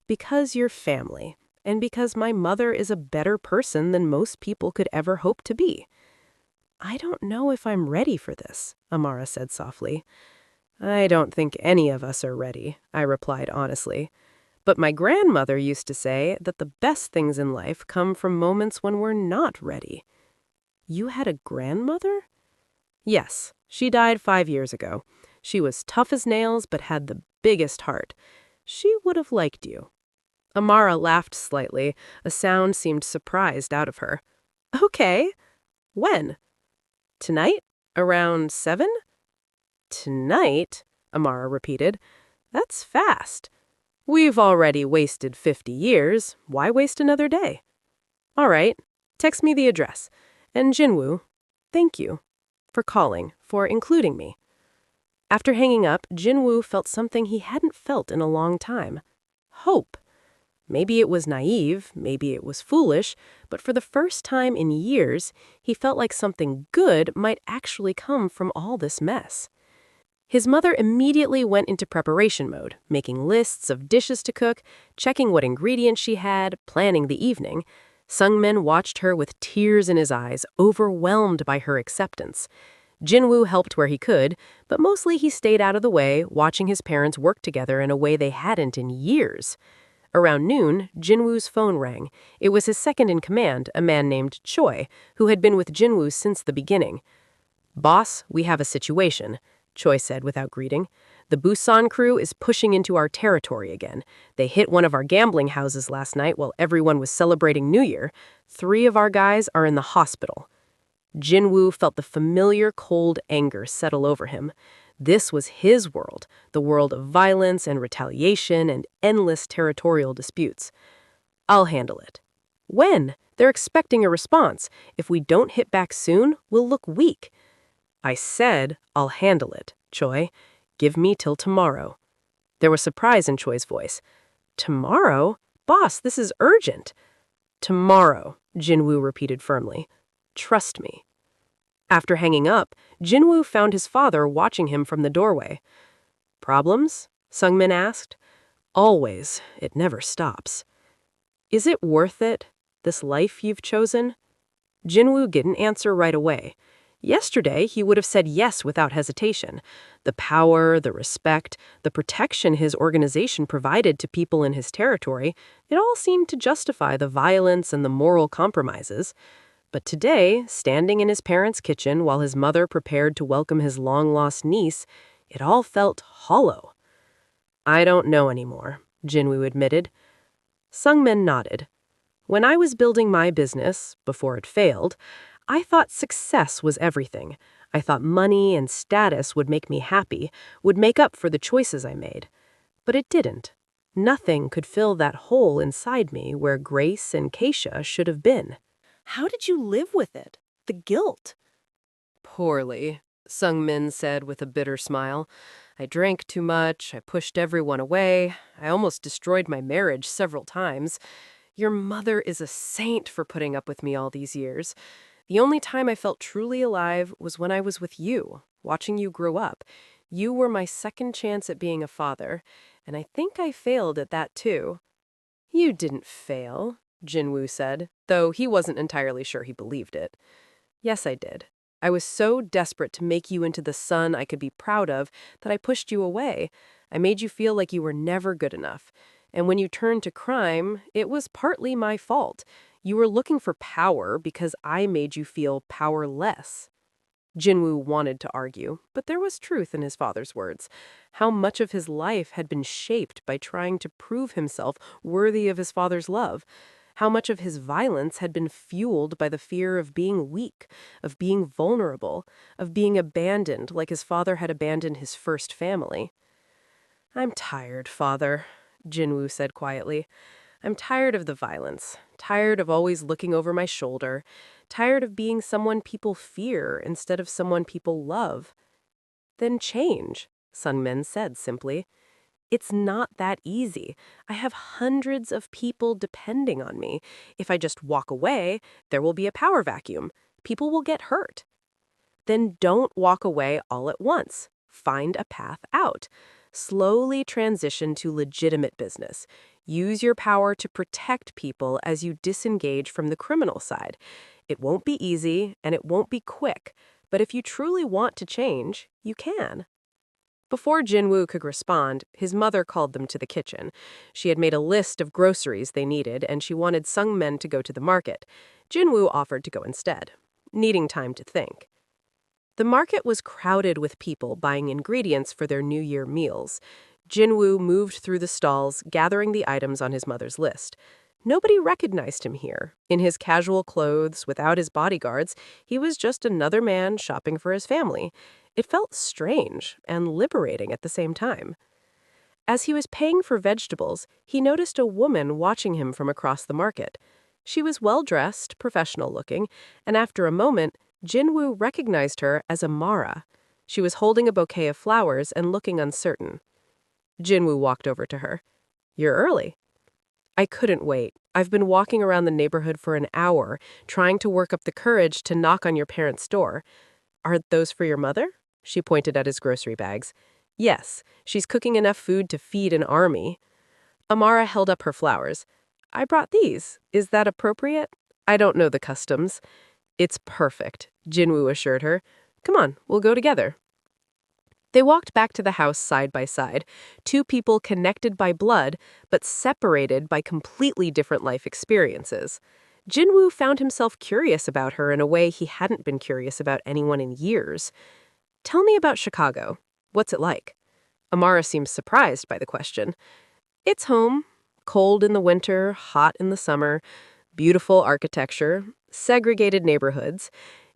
Because you're family, and because my mother is a better person than most people could ever hope to be. I don't know if I'm ready for this, Amara said softly. I don't think any of us are ready, I replied honestly. But my grandmother used to say that the best things in life come from moments when we're not ready. You had a grandmother? Yes, she died 5 years ago. She was tough as nails but had the biggest heart. She would have liked you. Amara laughed slightly. A sound seemed surprised out of her. Okay. When? Tonight? Around 7? Tonight? Amara repeated. That's fast. We've already wasted 50 years. Why waste another day? All right. Text me the address. And Jinwoo, thank you for calling, for including me. After hanging up, Jinwoo felt something he hadn't felt in a long time. Hope. Maybe it was naive, maybe it was foolish, but for the first time in years, he felt like something good might actually come from all this mess. His mother immediately went into preparation mode, making lists of dishes to cook, checking what ingredients she had, planning the evening. Sungmin watched her with tears in his eyes, overwhelmed by her acceptance. Jinwoo helped where he could, but mostly he stayed out of the way, watching his parents work together in a way they hadn't in years. Around noon, Jinwoo's phone rang. It was his second-in-command, a man named Choi, who had been with Jinwoo since the beginning. Boss, we have a situation, Choi said without greeting. The Busan crew is pushing into our territory again. They hit one of our gambling houses last night while everyone was celebrating New Year. 3 of our guys are in the hospital. Jinwoo felt the familiar cold anger settle over him. This was his world, the world of violence and retaliation and endless territorial disputes. I'll handle it. When? They're expecting a response. If we don't hit back soon, we'll look weak. I said I'll handle it, Choi. Give me till tomorrow. There was surprise in Choi's voice. Tomorrow? Boss, this is urgent. Tomorrow, Jinwoo repeated firmly. Trust me. After hanging up, Jinwoo found his father watching him from the doorway. Problems? Sungmin asked. Always. It never stops. Is it worth it, this life you've chosen? Jinwoo didn't answer right away. Yesterday, he would have said yes without hesitation. The power, the respect, the protection his organization provided to people in his territory, it all seemed to justify the violence and the moral compromises. But today, standing in his parents' kitchen while his mother prepared to welcome his long-lost niece, it all felt hollow. I don't know anymore, Jinwoo admitted. Sungmin nodded. When I was building my business, before it failed, I thought success was everything. I thought money and status would make me happy, would make up for the choices I made. But it didn't. Nothing could fill that hole inside me where Grace and Keisha should have been. How did you live with it? The guilt? Poorly, Sungmin said with a bitter smile. I drank too much, I pushed everyone away, I almost destroyed my marriage several times. Your mother is a saint for putting up with me all these years. The only time I felt truly alive was when I was with you, watching you grow up. You were my second chance at being a father, and I think I failed at that too. You didn't fail, Jinwoo said, though he wasn't entirely sure he believed it. Yes, I did. I was so desperate to make you into the son I could be proud of that I pushed you away. I made you feel like you were never good enough. And when you turned to crime, it was partly my fault. You were looking for power because I made you feel powerless. Jinwoo wanted to argue, but there was truth in his father's words. How much of his life had been shaped by trying to prove himself worthy of his father's love? How much of his violence had been fueled by the fear of being weak, of being vulnerable, of being abandoned like his father had abandoned his first family? I'm tired, father, Jinwoo said quietly. I'm tired of the violence, tired of always looking over my shoulder, tired of being someone people fear instead of someone people love. Then change, Sungmin said simply. It's not that easy. I have hundreds of people depending on me. If I just walk away, there will be a power vacuum. People will get hurt. Then don't walk away all at once. Find a path out. Slowly transition to legitimate business. Use your power to protect people as you disengage from the criminal side. It won't be easy and it won't be quick, but if you truly want to change, you can. Before Jinwoo could respond, his mother called them to the kitchen. She had made a list of groceries they needed, and she wanted Sungmin to go to the market. Jinwoo offered to go instead, needing time to think. The market was crowded with people buying ingredients for their New Year meals. Jinwoo moved through the stalls, gathering the items on his mother's list. Nobody recognized him here. In his casual clothes, without his bodyguards, he was just another man shopping for his family. It felt strange and liberating at the same time. As he was paying for vegetables, he noticed a woman watching him from across the market. She was well-dressed, professional-looking, and after a moment, Jinwoo recognized her as Amara. She was holding a bouquet of flowers and looking uncertain. Jinwoo walked over to her. You're early. I couldn't wait. I've been walking around the neighborhood for an hour, trying to work up the courage to knock on your parents' door. Are those for your mother? She pointed at his grocery bags. Yes, she's cooking enough food to feed an army. Amara held up her flowers. I brought these. Is that appropriate? I don't know the customs. It's perfect, Jinwoo assured her. Come on, we'll go together. They walked back to the house side by side, two people connected by blood, but separated by completely different life experiences. Jinwoo found himself curious about her in a way he hadn't been curious about anyone in years. Tell me about Chicago. What's it like? Amara seemed surprised by the question. It's home. Cold in the winter, hot in the summer, beautiful architecture, segregated neighborhoods.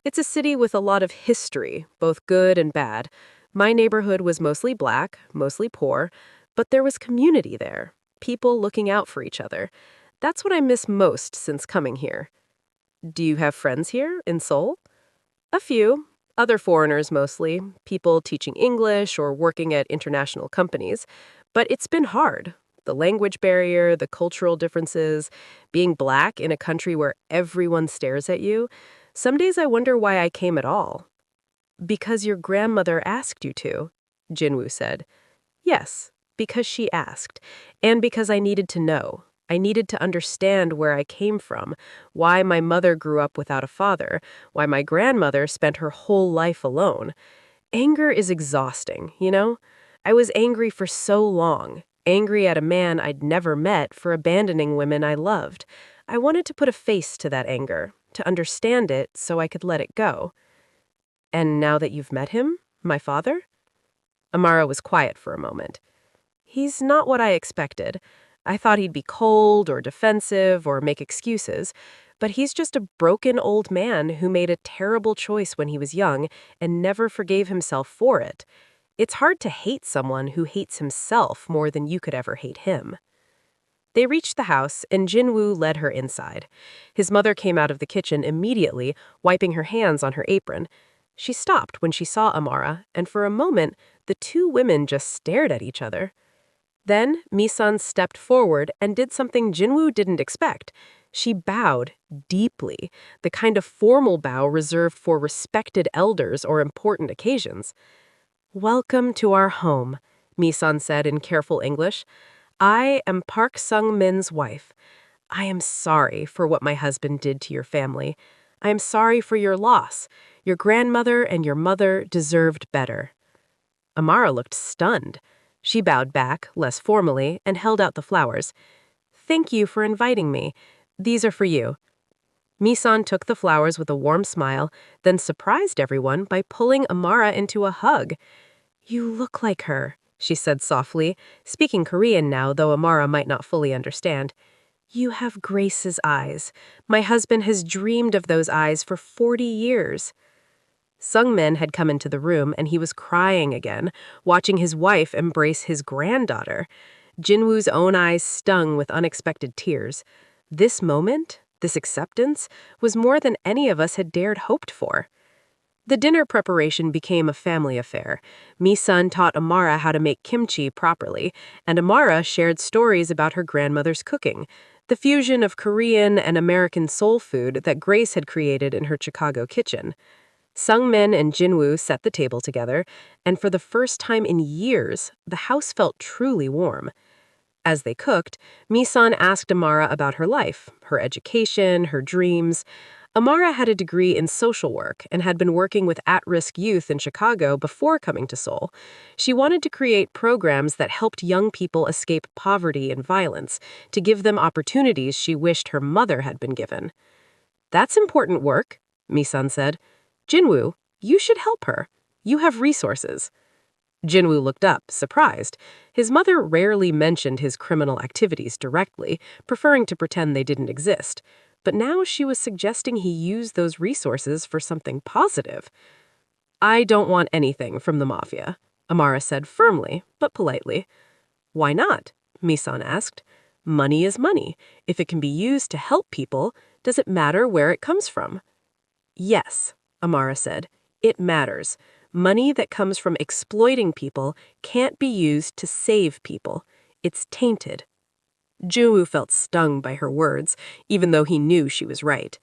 It's a city with a lot of history, both good and bad. My neighborhood was mostly black, mostly poor, but there was community there, people looking out for each other. That's what I miss most since coming here. Do you have friends here in Seoul? A few. Other foreigners mostly, people teaching English or working at international companies. But it's been hard. The language barrier, the cultural differences, being black in a country where everyone stares at you. Some days I wonder why I came at all. Because your grandmother asked you to, Jinwoo said. Yes, because she asked, and because I needed to know. I needed to understand where I came from, why my mother grew up without a father, why my grandmother spent her whole life alone. Anger is exhausting, you know? I was angry for so long, angry at a man I'd never met for abandoning women I loved. I wanted to put a face to that anger, to understand it so I could let it go. And now that you've met him, my father? Amara was quiet for a moment. He's not what I expected. I thought he'd be cold or defensive or make excuses, but he's just a broken old man who made a terrible choice when he was young and never forgave himself for it. It's hard to hate someone who hates himself more than you could ever hate him. They reached the house, and Jinwoo led her inside. His mother came out of the kitchen immediately, wiping her hands on her apron. She stopped when she saw Amara, and for a moment, the two women just stared at each other. Then, Mi-sun stepped forward and did something Jinwoo didn't expect. She bowed deeply, the kind of formal bow reserved for respected elders or important occasions. Welcome to our home, Mi-sun said in careful English. I am Park Sung-min's wife. I am sorry for what my husband did to your family. I am sorry for your loss. Your grandmother and your mother deserved better." Amara looked stunned. She bowed back, less formally, and held out the flowers. "Thank you for inviting me. These are for you." Misan took the flowers with a warm smile, then surprised everyone by pulling Amara into a hug. "You look like her," she said softly, speaking Korean now, though Amara might not fully understand. "You have Grace's eyes. My husband has dreamed of those eyes for 40 years." Sungmin had come into the room and he was crying again, watching his wife embrace his granddaughter. Jinwoo's own eyes stung with unexpected tears. This moment, this acceptance, was more than any of us had dared hoped for. The dinner preparation became a family affair. Mi-sun taught Amara how to make kimchi properly, and Amara shared stories about her grandmother's cooking, the fusion of Korean and American soul food that Grace had created in her Chicago kitchen. Sungmin and Jinwoo set the table together, and for the first time in years, the house felt truly warm. As they cooked, Mi-sun asked Amara about her life, her education, her dreams. Amara had a degree in social work and had been working with at-risk youth in Chicago before coming to Seoul. She wanted to create programs that helped young people escape poverty and violence, to give them opportunities she wished her mother had been given. "That's important work," Mi-sun said. "Jinwoo, you should help her. You have resources." Jinwoo looked up, surprised. His mother rarely mentioned his criminal activities directly, preferring to pretend they didn't exist. But now she was suggesting he use those resources for something positive. "I don't want anything from the Mafia," Amara said firmly, but politely. "Why not?" Mi-sun asked. "Money is money. If it can be used to help people, does it matter where it comes from?" "Yes," Amara said, "it matters. Money that comes from exploiting people can't be used to save people. It's tainted." Jinwoo felt stung by her words, even though he knew she was right.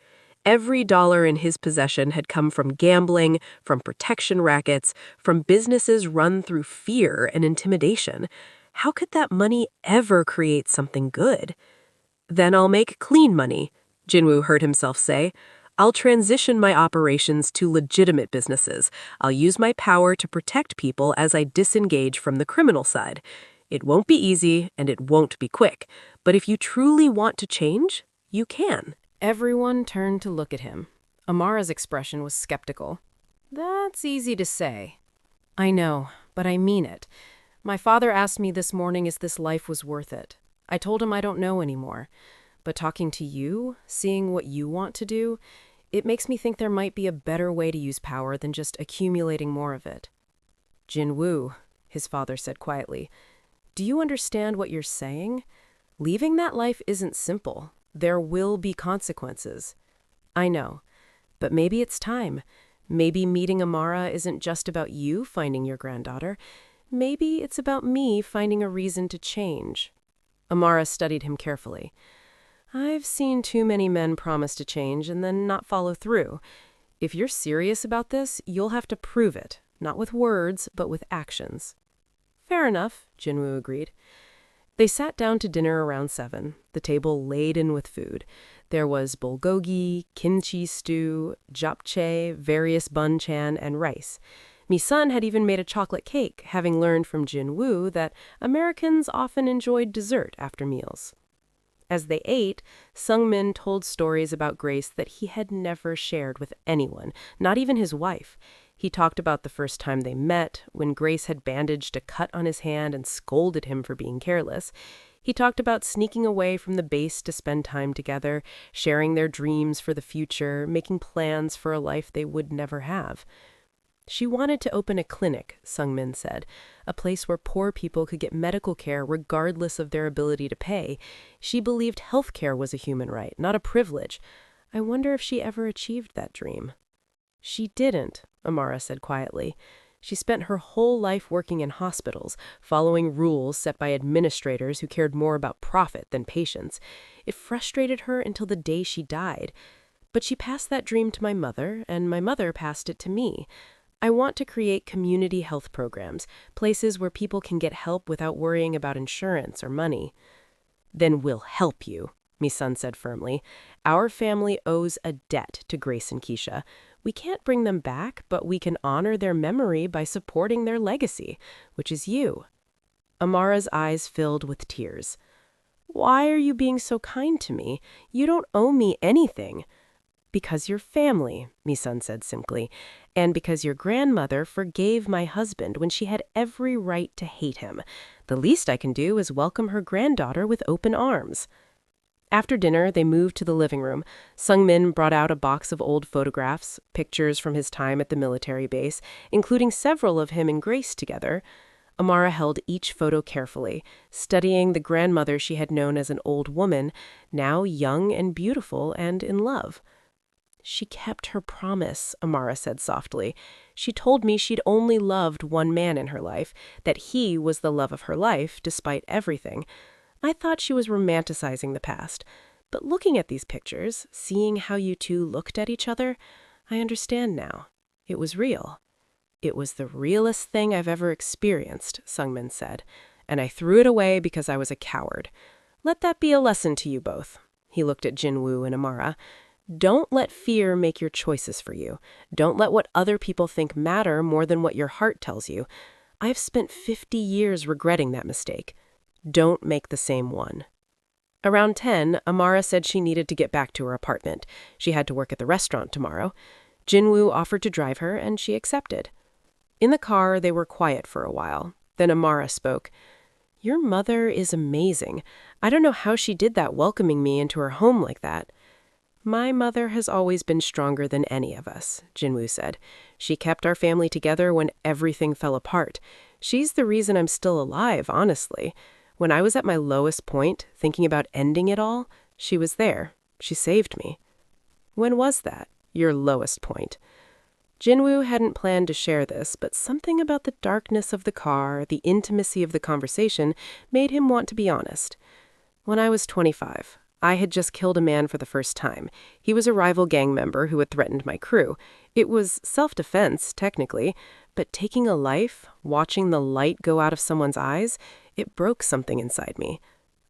Every dollar in his possession had come from gambling, from protection rackets, from businesses run through fear and intimidation. How could that money ever create something good? "Then I'll make clean money," Jinwoo heard himself say. "I'll transition my operations to legitimate businesses. I'll use my power to protect people as I disengage from the criminal side. It won't be easy and it won't be quick, but if you truly want to change, you can." Everyone turned to look at him. Amara's expression was skeptical. "That's easy to say." "I know, but I mean it. My father asked me this morning if this life was worth it. I told him I don't know anymore. But talking to you, seeing what you want to do, it makes me think there might be a better way to use power than just accumulating more of it." "Jinwoo," his father said quietly, "do you understand what you're saying? Leaving that life isn't simple. There will be consequences." "I know, but maybe it's time. Maybe meeting Amara isn't just about you finding your granddaughter. Maybe it's about me finding a reason to change." Amara studied him carefully. "I've seen too many men promise to change and then not follow through. If you're serious about this, you'll have to prove it, not with words, but with actions." "Fair enough," Jinwoo agreed. They sat down to dinner around 7, the table laden with food. There was bulgogi, kimchi stew, japchae, various banchan, and rice. Mi-sun had even made a chocolate cake, having learned from Jinwoo that Americans often enjoyed dessert after meals. As they ate, Sungmin told stories about Grace that he had never shared with anyone, not even his wife. He talked about the first time they met, when Grace had bandaged a cut on his hand and scolded him for being careless. He talked about sneaking away from the base to spend time together, sharing their dreams for the future, making plans for a life they would never have. She wanted to open a clinic, Sungmin said, a place where poor people could get medical care regardless of their ability to pay. She believed health care was a human right, not a privilege. I wonder if she ever achieved that dream. "She didn't," Amara said quietly. "She spent her whole life working in hospitals, following rules set by administrators who cared more about profit than patients. It frustrated her until the day she died. But she passed that dream to my mother, and my mother passed it to me. I want to create community health programs, places where people can get help without worrying about insurance or money." "Then we'll help you," Mi-sun said firmly. Our family owes a debt to Grace and Keisha. We can't bring them back, but we can honor their memory by supporting their legacy, which is you. Amara's eyes filled with tears. Why are you being so kind to me? You don't owe me anything. Because you're family, Mi-sun said simply, and because your grandmother forgave my husband when she had every right to hate him. The least I can do is welcome her granddaughter with open arms. After dinner, they moved to the living room. Sung-min brought out a box of old photographs, pictures from his time at the military base, including several of him and Grace together. Amara held each photo carefully, studying the grandmother she had known as an old woman, now young and beautiful and in love. She kept her promise, Amara said softly. She told me she'd only loved one man in her life, that he was the love of her life, despite everything. I thought she was romanticizing the past, but looking at these pictures, seeing how you two looked at each other, I understand now. It was real. It was the realest thing I've ever experienced, Sung-min said, and I threw it away because I was a coward. Let that be a lesson to you both. He looked at Jin-woo and Amara. Don't let fear make your choices for you. Don't let what other people think matter more than what your heart tells you. I've spent 50 years regretting that mistake. Don't make the same one. Around 10, Amara said she needed to get back to her apartment. She had to work at the restaurant tomorrow. Jin-woo offered to drive her, and she accepted. In the car, they were quiet for a while. Then Amara spoke. Your mother is amazing. I don't know how she did that, welcoming me into her home like that. My mother has always been stronger than any of us, Jin-woo said. She kept our family together when everything fell apart. She's the reason I'm still alive, honestly. When I was at my lowest point, thinking about ending it all, she was there. She saved me. When was that, your lowest point? Jin-woo hadn't planned to share this, but something about the darkness of the car, the intimacy of the conversation, made him want to be honest. When I was 25. I had just killed a man for the first time. He was a rival gang member who had threatened my crew. It was self-defense, technically, but taking a life, watching the light go out of someone's eyes, it broke something inside me.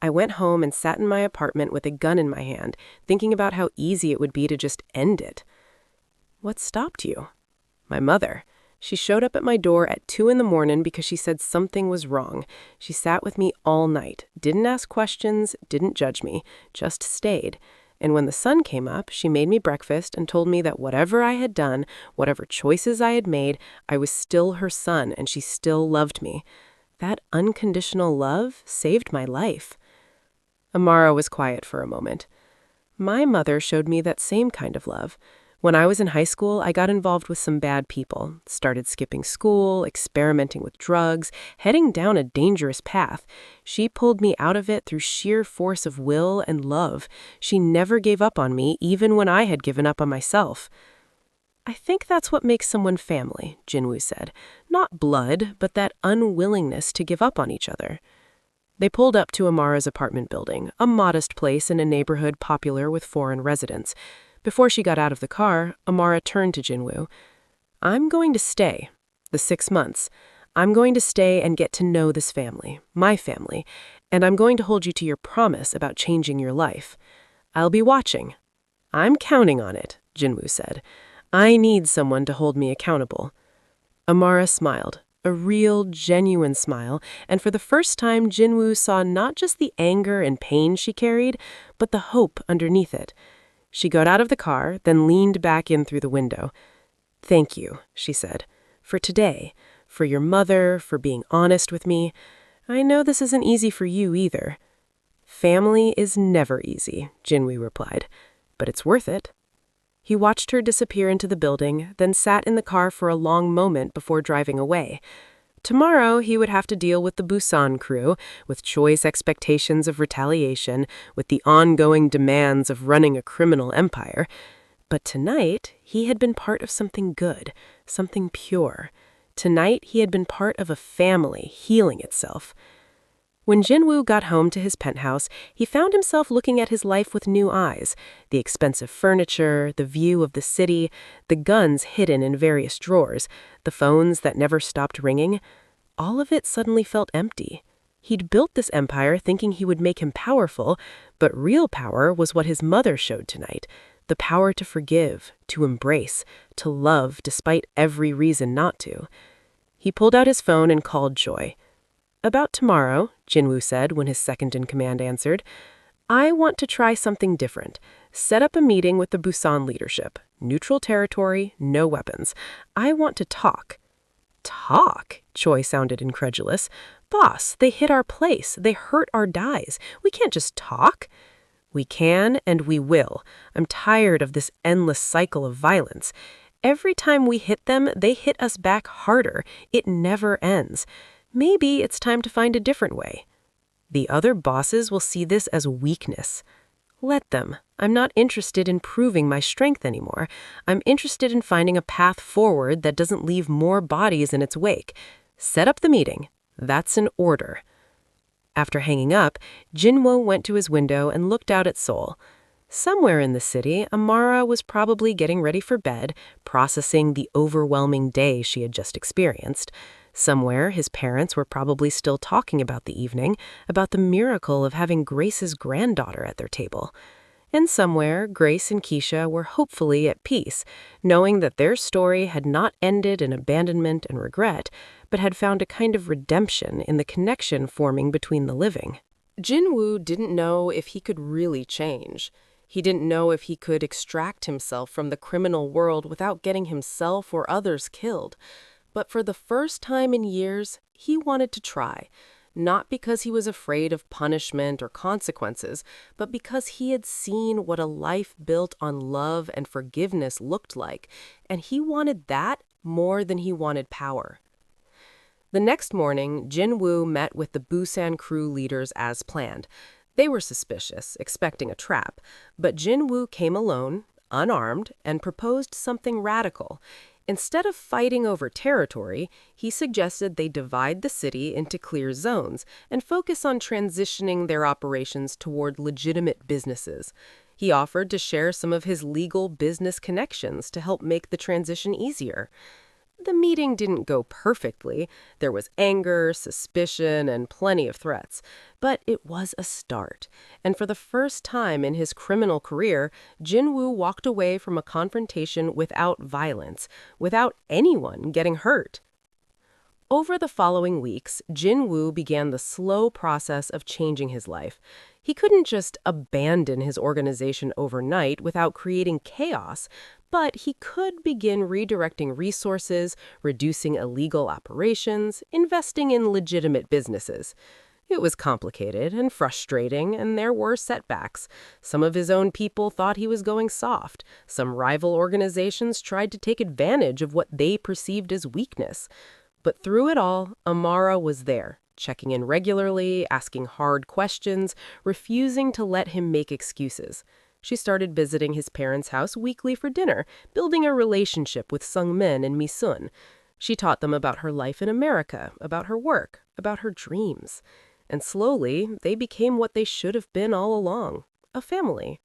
I went home and sat in my apartment with a gun in my hand, thinking about how easy it would be to just end it. What stopped you? My mother. She showed up at my door at 2 a.m. because she said something was wrong. She sat with me all night, didn't ask questions, didn't judge me, just stayed. And when the sun came up, she made me breakfast and told me that whatever I had done, whatever choices I had made, I was still her son and she still loved me. That unconditional love saved my life. Amara was quiet for a moment. My mother showed me that same kind of love. When I was in high school, I got involved with some bad people, started skipping school, experimenting with drugs, heading down a dangerous path. She pulled me out of it through sheer force of will and love. She never gave up on me, even when I had given up on myself. I think that's what makes someone family, Jin-woo said. Not blood, but that unwillingness to give up on each other. They pulled up to Amara's apartment building, a modest place in a neighborhood popular with foreign residents. Before she got out of the car, Amara turned to Jin-woo. I'm going to stay. The 6 months. I'm going to stay and get to know this family, my family, and I'm going to hold you to your promise about changing your life. I'll be watching. I'm counting on it, Jin-woo said. I need someone to hold me accountable. Amara smiled, a real, genuine smile, and for the first time Jin-woo saw not just the anger and pain she carried, but the hope underneath it. She got out of the car, then leaned back in through the window. Thank you, she said, for today, for your mother, for being honest with me. I know this isn't easy for you either. Family is never easy, Jin-woo replied, but it's worth it. He watched her disappear into the building, then sat in the car for a long moment before driving away. Tomorrow, he would have to deal with the Busan crew, with Choi's expectations of retaliation, with the ongoing demands of running a criminal empire. But tonight, he had been part of something good, something pure. Tonight, he had been part of a family healing itself. When Jin-woo got home to his penthouse, he found himself looking at his life with new eyes. The expensive furniture, the view of the city, the guns hidden in various drawers, the phones that never stopped ringing. All of it suddenly felt empty. He'd built this empire thinking he would make him powerful, but real power was what his mother showed tonight. The power to forgive, to embrace, to love despite every reason not to. He pulled out his phone and called Joy. "About tomorrow," Jinwoo said when his second-in-command answered. "I want to try something different. Set up a meeting with the Busan leadership. Neutral territory, no weapons. I want to talk." "Talk?" Choi sounded incredulous. "Boss, they hit our place. They hurt our dies. We can't just talk." "We can and we will. I'm tired of this endless cycle of violence. Every time we hit them, they hit us back harder. It never ends. Maybe it's time to find a different way. The other bosses will see this as weakness. Let them. I'm not interested in proving my strength anymore. I'm interested in finding a path forward that doesn't leave more bodies in its wake. Set up the meeting. That's an order." After hanging up, Jinwoo went to his window and looked out at Seoul. Somewhere in the city, Amara was probably getting ready for bed, processing the overwhelming day she had just experienced. Somewhere, his parents were probably still talking about the evening, about the miracle of having Grace's granddaughter at their table. And somewhere, Grace and Keisha were hopefully at peace, knowing that their story had not ended in abandonment and regret, but had found a kind of redemption in the connection forming between the living. Jinwoo didn't know if he could really change. He didn't know if he could extract himself from the criminal world without getting himself or others killed. But for the first time in years, he wanted to try. Not because he was afraid of punishment or consequences, but because he had seen what a life built on love and forgiveness looked like, and he wanted that more than he wanted power. The next morning, Jinwoo met with the Busan crew leaders as planned. They were suspicious, expecting a trap, but Jinwoo came alone, unarmed, and proposed something radical. Instead of fighting over territory, he suggested they divide the city into clear zones and focus on transitioning their operations toward legitimate businesses. He offered to share some of his legal business connections to help make the transition easier. The meeting didn't go perfectly. There was anger, suspicion, and plenty of threats. But it was a start. And for the first time in his criminal career, Jinwoo walked away from a confrontation without violence, without anyone getting hurt. Over the following weeks, Jinwoo began the slow process of changing his life. He couldn't just abandon his organization overnight without creating chaos, but he could begin redirecting resources, reducing illegal operations, investing in legitimate businesses. It was complicated and frustrating, and there were setbacks. Some of his own people thought he was going soft. Some rival organizations tried to take advantage of what they perceived as weakness. But through it all, Amara was there, checking in regularly, asking hard questions, refusing to let him make excuses. She started visiting his parents' house weekly for dinner, building a relationship with Sungmin and Mi-sun. She taught them about her life in America, about her work, about her dreams. And slowly, they became what they should have been all along, a family.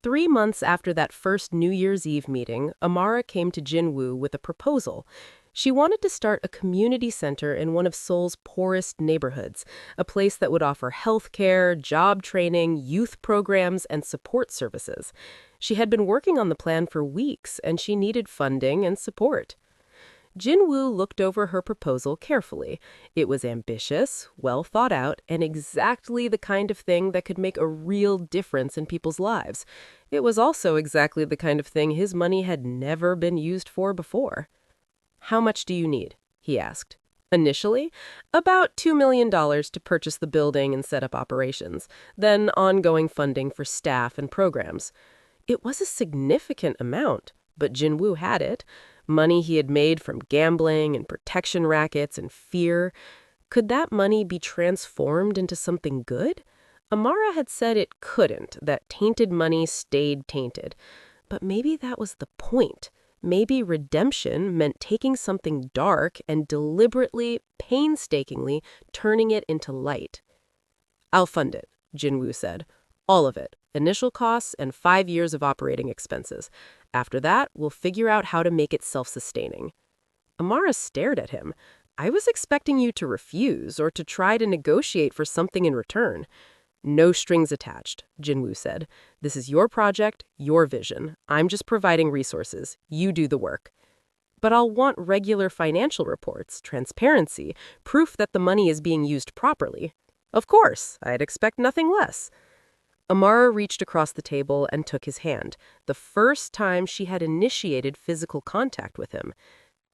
3 months after that first New Year's Eve meeting, Amara came to Jinwoo with a proposal. She wanted to start a community center in one of Seoul's poorest neighborhoods, a place that would offer healthcare, job training, youth programs, and support services. She had been working on the plan for weeks, and she needed funding and support. Jinwoo looked over her proposal carefully. It was ambitious, well thought out, and exactly the kind of thing that could make a real difference in people's lives. It was also exactly the kind of thing his money had never been used for before. "How much do you need?" he asked. Initially, about $2 million to purchase the building and set up operations, then ongoing funding for staff and programs. It was a significant amount, but Jinwoo had it. Money he had made from gambling and protection rackets and fear. Could that money be transformed into something good? Amara had said it couldn't, that tainted money stayed tainted. But maybe that was the point. Maybe redemption meant taking something dark and deliberately, painstakingly turning it into light. "I'll fund it," Jinwoo said. "All of it. Initial costs and 5 years of operating expenses. After that, we'll figure out how to make it self-sustaining." Amara stared at him. I was expecting you to refuse or to try to negotiate for something in return. No strings attached, Jinwoo said. This is your project, your vision. I'm just providing resources. You do the work. But I'll want regular financial reports, transparency, proof that the money is being used properly. Of course, I'd expect nothing less. Amara reached across the table and took his hand, the first time she had initiated physical contact with him.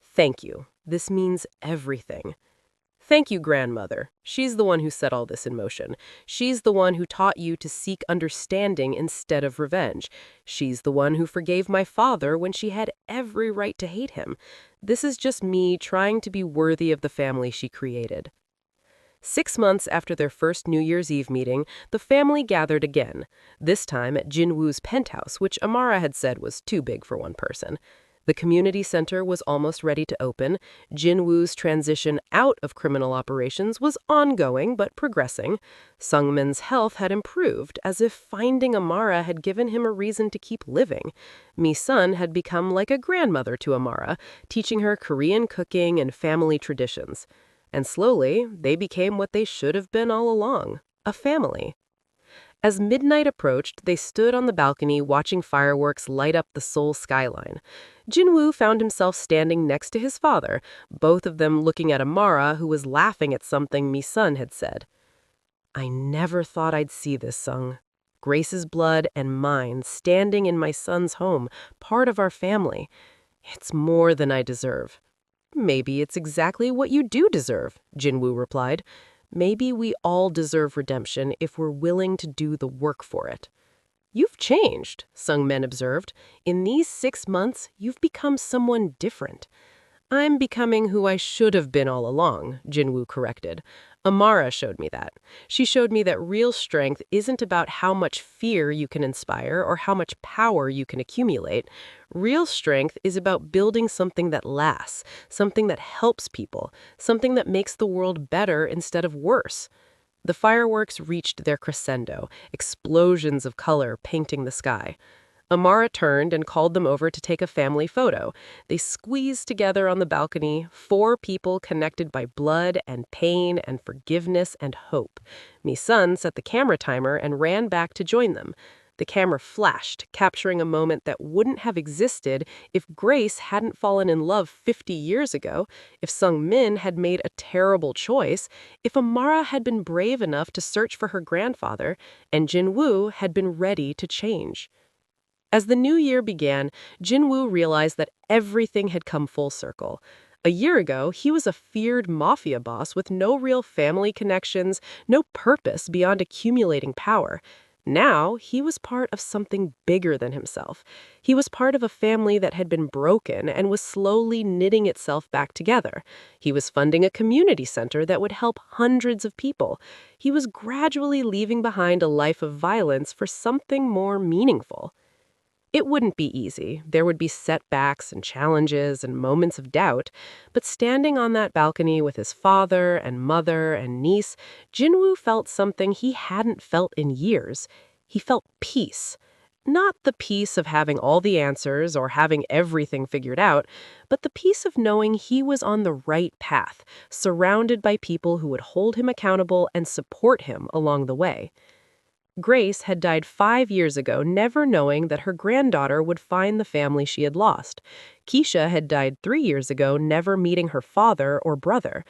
Thank you. This means everything. Thank you, grandmother. She's the one who set all this in motion. She's the one who taught you to seek understanding instead of revenge. She's the one who forgave my father when she had every right to hate him. This is just me trying to be worthy of the family she created. 6 months after their first New Year's Eve meeting, the family gathered again, this time at Jinwoo's penthouse, which Amara had said was too big for one person. The community center was almost ready to open. Jinwoo's transition out of criminal operations was ongoing but progressing. Sungmin's health had improved, as if finding Amara had given him a reason to keep living. Mi-sun had become like a grandmother to Amara, teaching her Korean cooking and family traditions. And slowly, they became what they should have been all along, a family. As midnight approached, they stood on the balcony watching fireworks light up the Seoul skyline. Jinwoo found himself standing next to his father, both of them looking at Amara, who was laughing at something Mi-sun had said. I never thought I'd see this, Sung. Grace's blood and mine standing in my son's home, part of our family. It's more than I deserve. Maybe it's exactly what you do deserve, Jinwoo replied. Maybe we all deserve redemption if we're willing to do the work for it. You've changed, Sungmin observed. In these 6 months, you've become someone different. I'm becoming who I should have been all along, Jinwoo corrected. Amara showed me that. She showed me that real strength isn't about how much fear you can inspire or how much power you can accumulate. Real strength is about building something that lasts, something that helps people, something that makes the world better instead of worse. The fireworks reached their crescendo, explosions of color painting the sky. Amara turned and called them over to take a family photo. They squeezed together on the balcony, 4 people connected by blood and pain and forgiveness and hope. Mi-sun set the camera timer and ran back to join them. The camera flashed, capturing a moment that wouldn't have existed if Grace hadn't fallen in love 50 years ago, if Sungmin had made a terrible choice, if Amara had been brave enough to search for her grandfather, and Jinwoo had been ready to change. As the new year began, Jinwoo realized that everything had come full circle. A year ago, he was a feared mafia boss with no real family connections, no purpose beyond accumulating power. Now, he was part of something bigger than himself. He was part of a family that had been broken and was slowly knitting itself back together. He was funding a community center that would help hundreds of people. He was gradually leaving behind a life of violence for something more meaningful. It wouldn't be easy. There would be setbacks and challenges and moments of doubt. But standing on that balcony with his father and mother and niece, Jinwoo felt something he hadn't felt in years. He felt peace. Not the peace of having all the answers or having everything figured out, but the peace of knowing he was on the right path, surrounded by people who would hold him accountable and support him along the way. Grace had died 5 years ago, never knowing that her granddaughter would find the family she had lost. Keisha had died 3 years ago, never meeting her father or brother.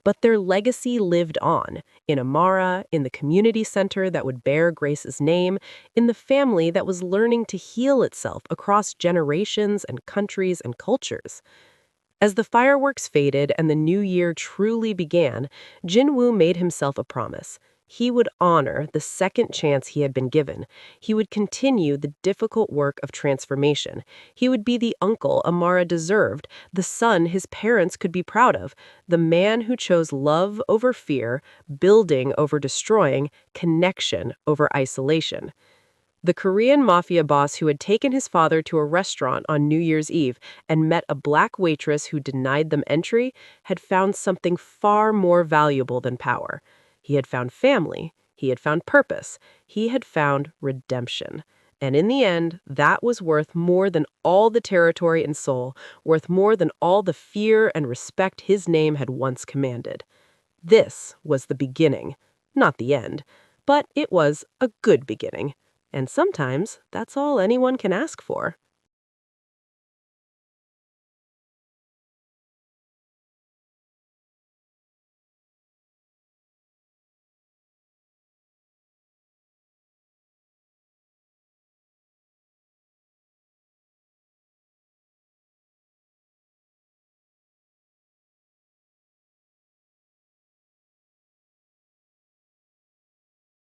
But their legacy lived on, in Amara, in the community center that would bear Grace's name, in the family that was learning to heal itself across generations and countries and cultures. As the fireworks faded and the new year truly began, Jinwoo made himself a promise. He would honor the second chance he had been given. He would continue the difficult work of transformation. He would be the uncle Amara deserved, the son his parents could be proud of, the man who chose love over fear, building over destroying, connection over isolation. The Korean mafia boss who had taken his father to a restaurant on New Year's Eve and met a black waitress who denied them entry had found something far more valuable than power. He had found family. He had found purpose. He had found redemption. And in the end, that was worth more than all the territory and soul, worth more than all the fear and respect his name had once commanded. This was the beginning, not the end, but it was a good beginning. And sometimes that's all anyone can ask for.